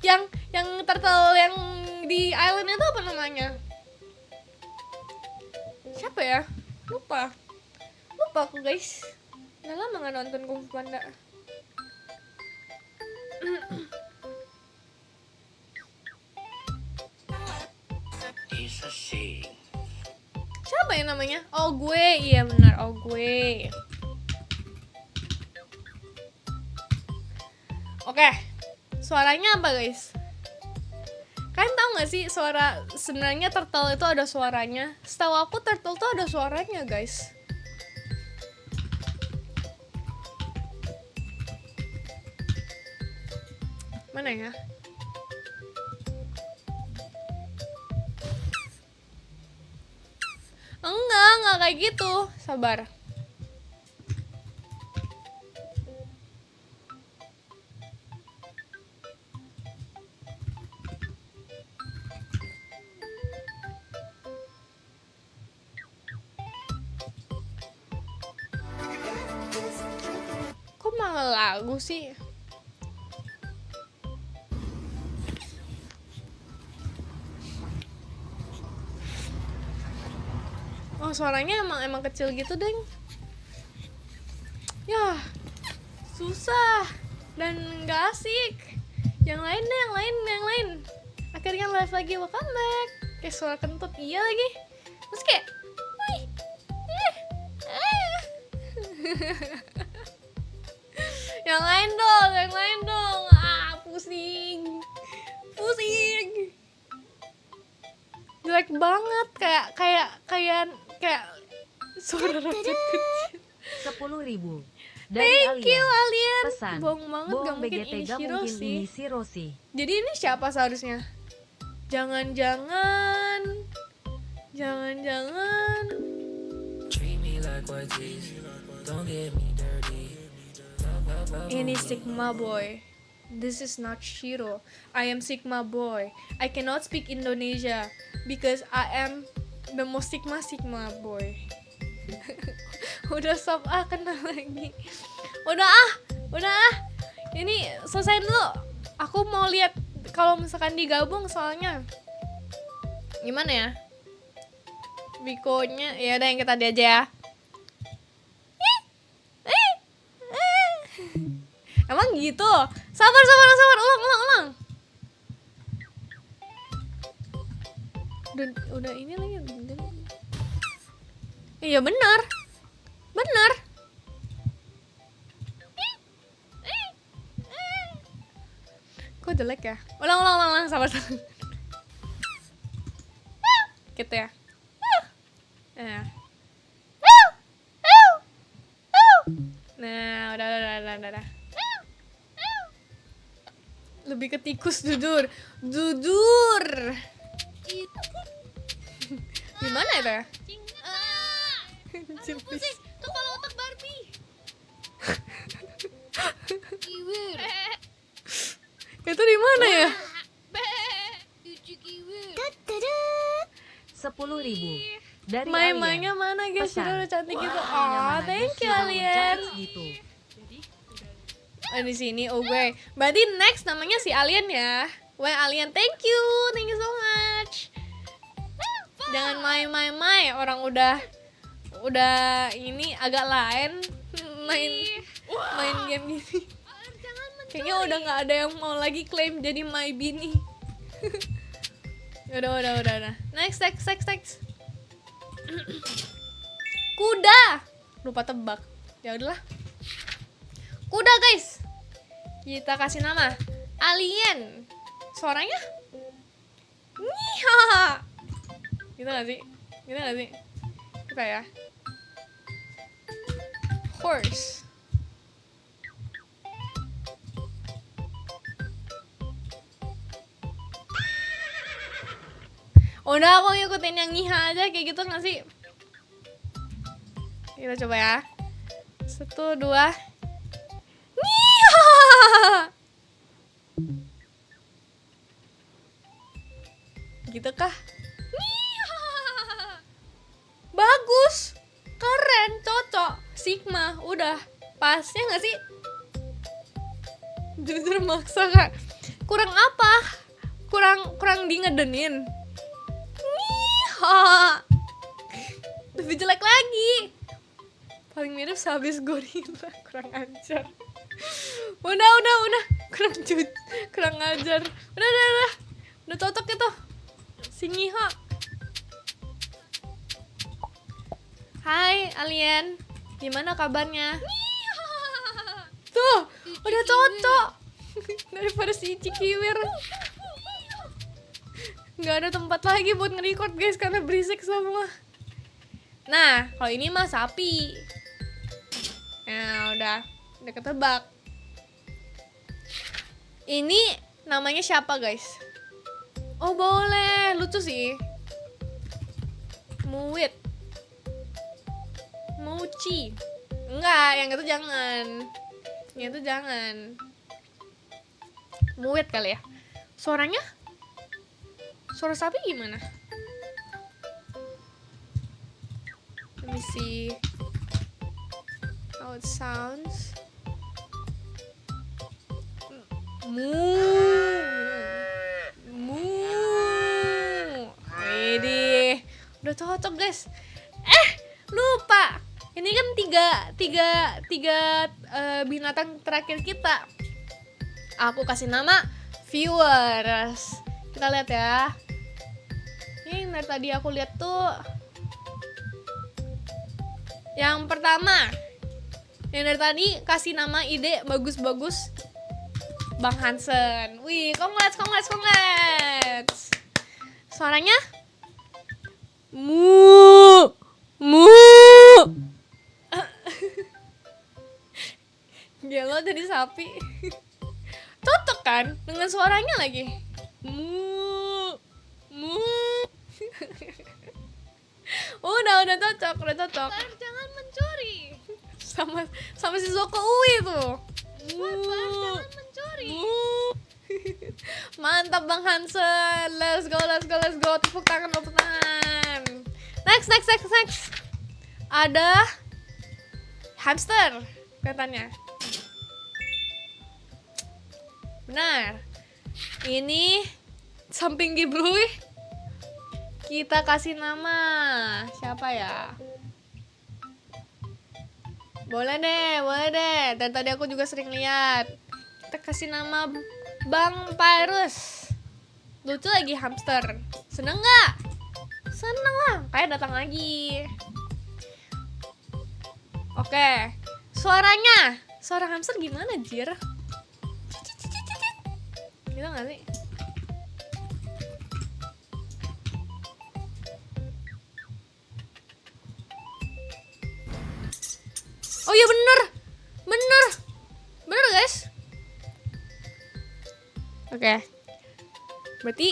Yang turtle yang di island itu apa namanya? Siapa ya? Lupa aku guys. Udah lama gak nonton Kung Fu Panda. It's a shame. Siapa ya namanya? Oh gue, iya benar, oh gue. Oke, suaranya apa guys? Kalian tahu gak sih suara sebenarnya turtle itu ada suaranya? Setahu aku turtle tuh ada suaranya guys. Mana ya? Enggak kayak gitu. Sabar. Kok malah lagu sih? Oh emang suaranya emang kecil gitu, Deng. Ya, susah dan nggak asik. Yang lain deh, yang lain. Akhirnya live lagi, welcome back. Kayak suara kentut iya lagi. Terus kayak, wih, yang lain dong. Pusing. Jelek banget, kayak suara roket kecil. 10.000 dari Thank you, Alien. Pesan. Bohong banget, gak Bohong mungkin BGT ini gak Shiro mungkin sih. ini Shiro sih. Jadi ini siapa seharusnya? Jangan-jangan ini Sigma Boy. This is not Shiro. I am Sigma Boy. I cannot speak Indonesia because I am the most Sigma Boy. Udah stop kenal lagi. Udah ah. Ini selesai dulu. Aku mau lihat kalau misalkan digabung soalnya. Gimana ya? Bikonya ya udah yang kita tadi aja ya. Emang gitu? Sabar, ulang. Udah ini lagi. Iya benar. Kok jelek ya? Ulang, sabar. Gitu ya. Nah, udah. Lebih ke tikus dudur. Gimana itu ya? Aduh pusing, tuh kalau otak Barbie. Kiwir. Itu di mana ya? Cuci kiwir. 10.000 dari Main-mainnya Alien. mana guys? Pesan. Sudah cantik gitu. Yang Oh, mana thank you Shiro Alien. Charles gitu. Jadi udah. Di sini gue. Berarti next namanya si Alien ya. Wah, Alien, thank you so much. Jangan main. Orang udah ini agak lain main game gini. Kayaknya udah nggak ada yang mau lagi klaim jadi my bini. udah. Next. Kuda. Lupa tebak. Ya udahlah. Kuda guys. Kita kasih nama Alien. Suaranya? Nyiha. Gitu gak sih? Kita ya. Horse. Udah aku ngikutin yang nyiha aja kayak gitu gak sih? Kita coba ya. 1, 2. Nyiha. Gitu kah? Nyiha. Bagus. Keren, cocok. Sigma, udah. Pasnya gak sih? Jujur maksa kak. Kurang apa? Kurang di ngedenin. Lebih jelek lagi. Paling mirip sehabis gorila. Kurang ajar. Udah. Kurang ajar. Udah cocok itu. Si Nyiha. Hai Alien. Gimana kabarnya? Tuh, udah cocok. Daripada si Cikiwir. Nggak ada tempat lagi buat nge-record guys karena berisik semua. Nah, kalau ini mah sapi. Nah, udah ketebak. Ini namanya siapa guys? Oh boleh, lucu sih. Muwit, Muci. Enggak, yang itu jangan. Muwit kali ya. Suaranya? Suara sapi gimana? Let me see how it sounds. Widih, udah cocok guys. Lupa. Ini kan tiga binatang terakhir kita. Aku kasih nama viewers. Kita lihat ya. Ini dari tadi aku lihat tuh. Yang pertama, yang dari tadi kasih nama ide bagus-bagus, Bang Hansen. Wih, congrats. Suaranya mu. Gelo jadi sapi. Cocok kan dengan suaranya lagi. Mu. udah cocok. Bar, jangan mencuri. Sama si Zoko Uwi tuh. Bar, jangan mencuri. Mantap Bang Hansen. Let's go. Tepuk tangan. Next. Ada hamster katanya. Benar. Ini samping Gibruy. Kita kasih nama siapa ya? Boleh deh. Dan tadi aku juga sering lihat. Kita kasih nama Bang Pyrus. Lucu lagi hamster. Seneng nggak? Seneng lah. Kayak datang lagi. Oke. Suara hamster gimana, Jir? Gitu nggak sih? Oh iya bener guys. Oke. Berarti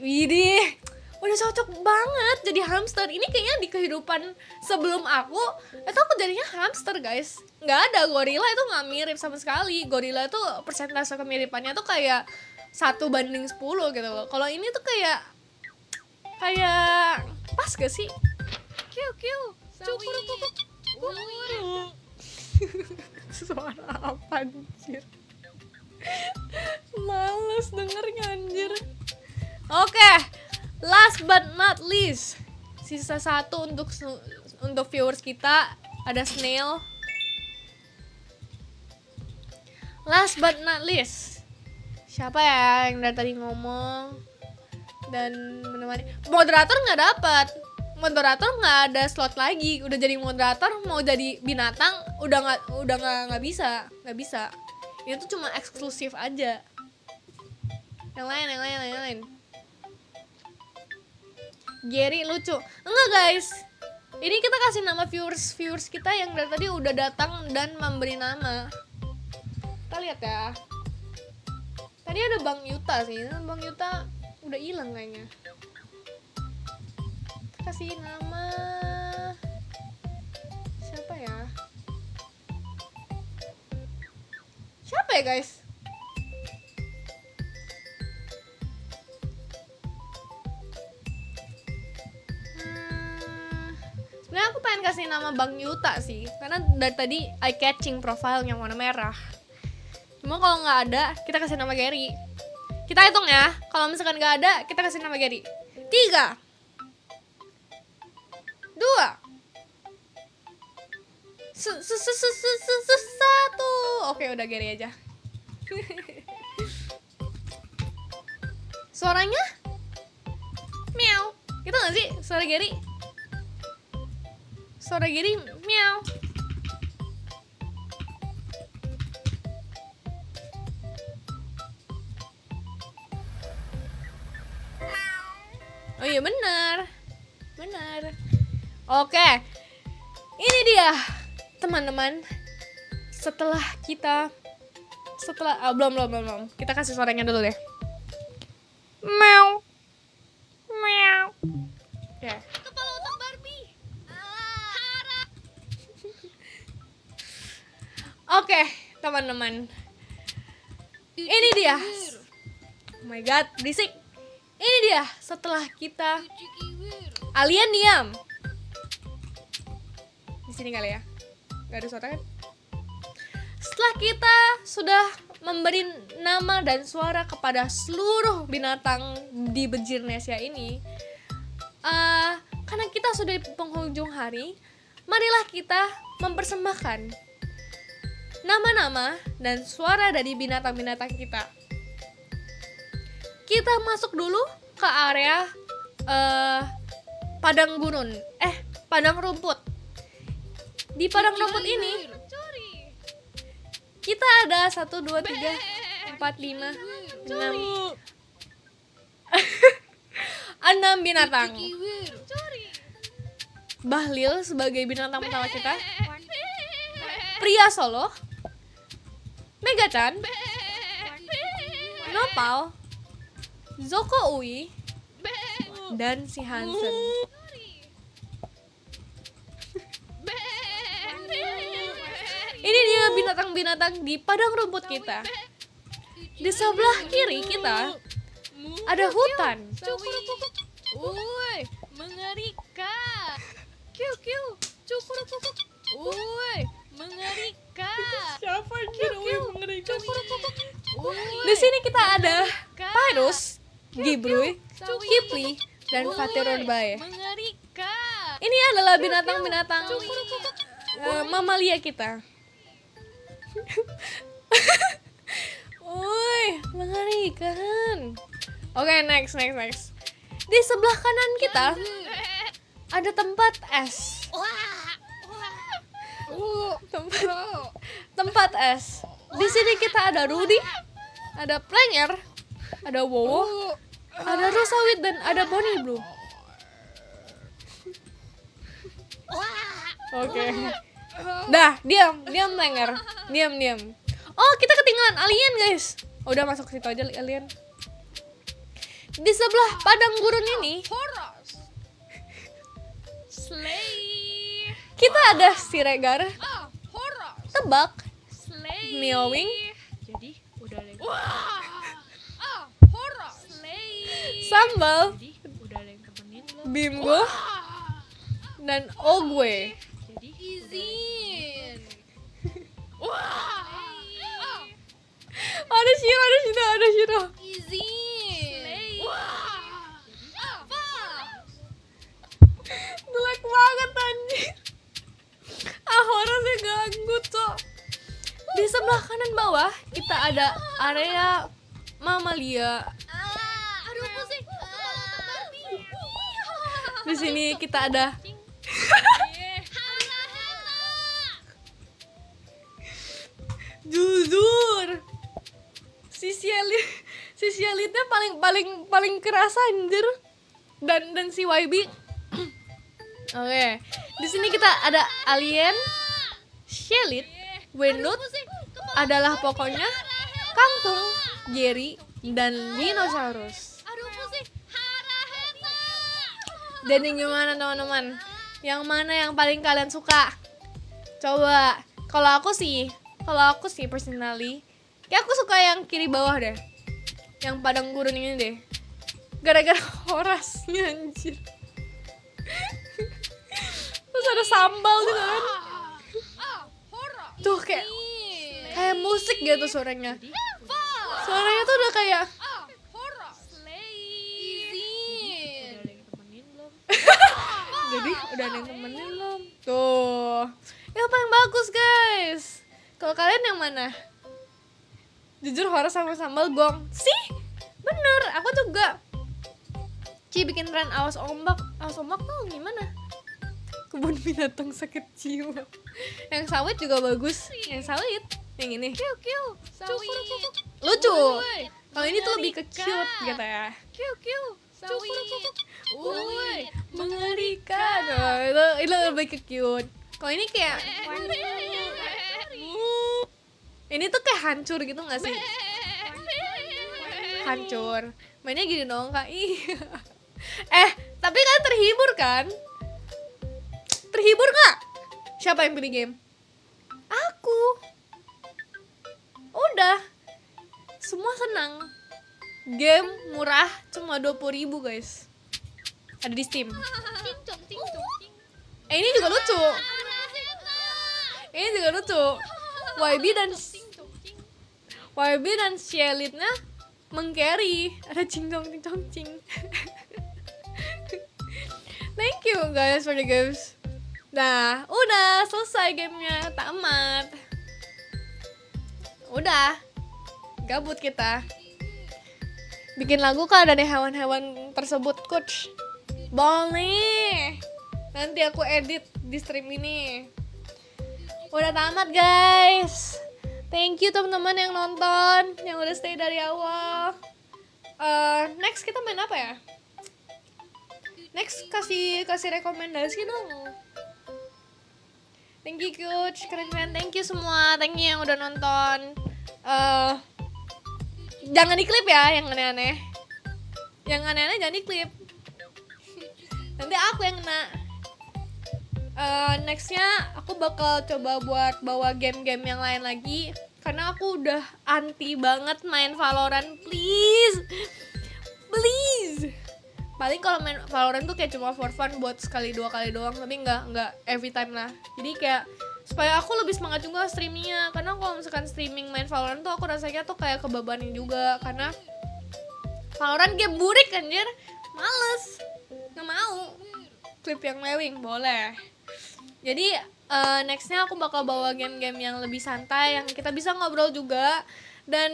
widih, udah cocok banget jadi hamster. Ini kayaknya di kehidupan sebelum aku jadinya hamster guys. Nggak ada gorila, itu nggak mirip sama sekali. Gorila itu persentase kemiripannya tuh kayak 1:10 gitu loh. Kalau ini tuh kayak pas gak sih? Kiu. Suara apa anjir? Males dengernya anjir. Oke, last but not least, sisa satu untuk viewers kita, ada snail. Last but not least, siapa ya yang dari tadi ngomong dan menemani? Moderator nggak dapat. Moderator nggak ada slot lagi. Udah jadi moderator mau jadi binatang udah nggak bisa. Ini tuh cuma eksklusif aja. Yang lain. Gary lucu. Enggak guys. Ini kita kasih nama viewers kita yang dari tadi udah datang dan memberi nama. Kita lihat ya. Tadi ada Bang Yuta sih. Bang Yuta udah hilang kayaknya. Kasih nama siapa ya guys? Sebenarnya aku pengen kasih nama Bang Yuta sih, karena dari tadi eye catching profilnya warna merah. Cuma kalau nggak ada, kita kasih nama Gary. Kita hitung ya, kalau misalkan nggak ada, kita kasih nama Gary. 3, 2, 1. Oke, udah Gary aja. Suaranya meow. Gitu gak sih suara Gary? Suara Gary meow. Oh iya benar. Oke, ini dia teman-teman. Belum. Kita kasih suaranya dulu deh. Meow. Ya. Kepala otak Barbie. Oke, teman-teman. Ini dia. Oh my god, berisik. Ini dia setelah kita alien diam. Di sini kali ya. Gak ada suara kan? Setelah kita sudah memberi nama dan suara kepada seluruh binatang di Bejirnesia ini. Karena kita sudah di penghujung hari, marilah kita mempersembahkan nama-nama dan suara dari binatang-binatang kita. Kita masuk dulu ke area padang gurun, padang rumput. Di padang rumput ini kita ada 1, 2, 3, 4, 5, 6 6 binatang. Bahlil sebagai binatang pertama kita, pria Solo, Megachan, Nopal, Zoko Ui, dan si Hansen. Ini dia binatang-binatang di padang rumput kita. Di sebelah kiri kita ada hutan. Uy, mengerikan. Kiu kiu, cukurukukuk. Uy, mengerikan. Siapa yang mengerikan? Uy, Di sini kita ada Pyrus, Gibrui, Kipli, dan Faterodbae. mengerikan. Ini adalah binatang-binatang mamalia kita. Woi, mengerikan. Oke, next. Di sebelah kanan kita ada tempat es. Tempat es. Di sini kita ada Rudy, ada Plenger, ada Wowo, ada Rosawit, dan ada Bonnie Blue. Oke. Dah, diam Plenger. Diam. Oh, kita ketinggalan alien, guys. Udah masuk situ aja alien. Di sebelah padang gurun ini Slay. kita ada Siregar, Horus. Tebak, Slay. Meowing, Jadi udah ada yang Horus. Slay. Sambal, udah ada yang temenin belum? Bimbo, dan Ogwe. Jadi Izin. Ada Shiro. Izin. Jelek banget anjir. Horosnya ganggu, Cok. Di sebelah kanan bawah kita ada area mamalia. Aduh pusing. Di sini kita ada jujur. Si Sialitnya paling kerasa anjir. Dan si YB. Oke. Di sini kita ada alien, Shelit, Wenut adalah pokoknya Kangkung, Jerry, dan Dinosaurus. Aduh pusing. Jadi gimana teman-teman? Yang mana yang paling kalian suka? Coba. Kalau aku sih personally, kayak aku suka yang kiri bawah deh. Yang padang gurun ini deh. Gara-gara horasnya anjir. Terus ada sambal gitu kan. Tuh kayak musik gitu suaranya. Suaranya tuh udah kayak Izin. udah ada yang temenin belum? jadi udah ada yang temenin belum? Tuh. Yang paling bagus, guys. Kalau kalian yang mana? Jujur horor sama sambal gong. Sih? Bener, aku juga. Bikin tren awas ombak. Awas ombak tuh gimana? Kebun binatang sakit jiwa. Yang sawit juga bagus. Yang sawit, yang ini. Kiu. Lucu. Kalau ini tuh lebih ke cute gitu ya. Kiu. Uy, mengerikan. Oh, itu lebih ke cute. Kalau ini kayak ini tuh kayak hancur gitu gak sih? Hancur. Mainnya gini dong, Kak. Iya. Tapi kalian terhibur kan? Terhibur gak? Siapa yang pilih game? Aku. Udah. Semua senang. Game murah cuma 20.000 guys. Ada di Steam. Ini juga lucu. Ini juga lucu. YB YB dan Shelitnya meng-carry. Ada cingcong cing. Thank you guys for the gifts. Nah, udah selesai gamenya, tamat. Udah, gabut kita. Bikin lagu kah dari hewan-hewan tersebut, coach? Boleh. Nanti aku edit di stream ini. Udah tamat guys. Thank you teman-teman yang nonton, yang udah stay dari awal. Next kita main apa ya? Next kasih rekomendasi dong. Thank you coach, keren-keren. Thank you semua, thank you yang udah nonton. Jangan diklip ya yang aneh-aneh. Yang aneh-aneh jangan diklip. Nanti aku yang kena. Nextnya aku bakal coba buat bawa game-game yang lain lagi. Karena aku udah anti banget main Valorant, please. Paling kalau main Valorant tuh kayak cuma for fun buat sekali dua kali doang, tapi nggak every time lah. Jadi kayak supaya aku lebih semangat juga streamingnya, karena kalau misalkan streaming main Valorant tuh aku rasanya tuh kayak kebebanin juga, karena Valorant game burik anjir, males, nggak mau. Klip yang mewing boleh. Jadi nextnya aku bakal bawa game-game yang lebih santai, yang kita bisa ngobrol juga, dan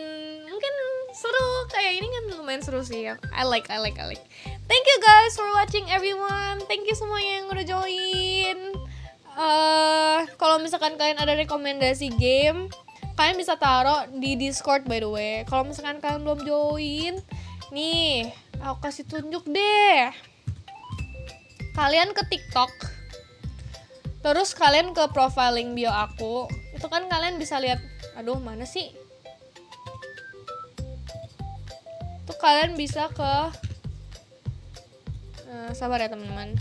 mungkin seru. Kayak ini kan lumayan seru sih. I like. Thank you guys for watching everyone. Thank you semuanya yang udah join. Kalau misalkan kalian ada rekomendasi game, kalian bisa taruh di Discord by the way. Kalau misalkan kalian belum join, nih aku kasih tunjuk deh. Kalian ke TikTok, terus kalian ke profiling bio aku. Itu kan kalian bisa lihat. Aduh, mana sih? Itu kalian bisa ke sabar ya teman-teman.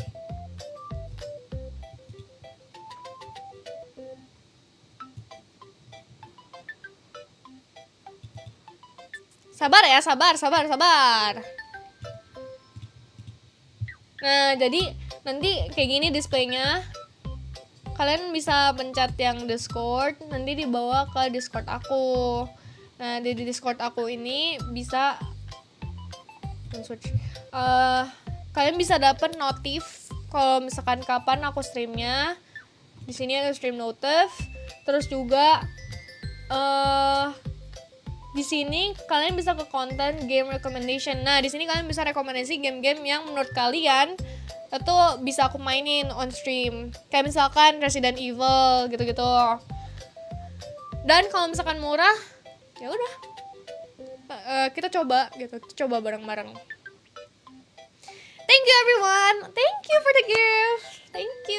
Sabar ya, sabar. Nah, jadi nanti kayak gini displaynya. Kalian bisa pencet yang Discord, nanti dibawa ke Discord aku. Nah, di Discord aku ini bisa kalian bisa dapat notif kalau misalkan kapan aku streamnya. Di sini ada stream notif. Terus juga di sini kalian bisa ke konten game recommendation. Nah, di sini kalian bisa rekomendasi game-game yang menurut kalian itu bisa aku mainin on stream. Kayak misalkan Resident Evil gitu-gitu. Dan kalau misalkan murah, ya udah. Kita coba gitu, coba bareng-bareng. Thank you everyone. Thank you for the gift. Thank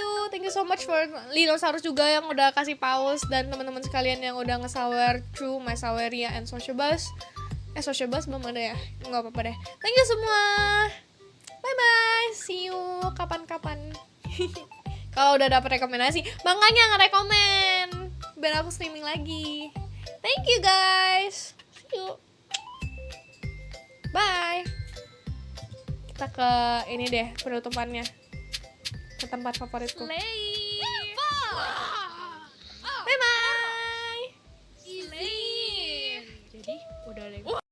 you so much for Linosaurus juga yang udah kasih pause, dan teman-teman sekalian yang udah nge-sawer through my Saweria and Social Buzz. Social Buzz belum ada ya? Enggak apa-apa deh. Thank you semua. Bye bye. See you kapan-kapan. Kalau udah dapet rekomendasi, makanya nge-rekomen biar aku streaming lagi. Thank you guys. See you. Bye. Kita ke ini deh penutupannya, ke tempat favoritku. Bye bye. Jadi udah lengkap.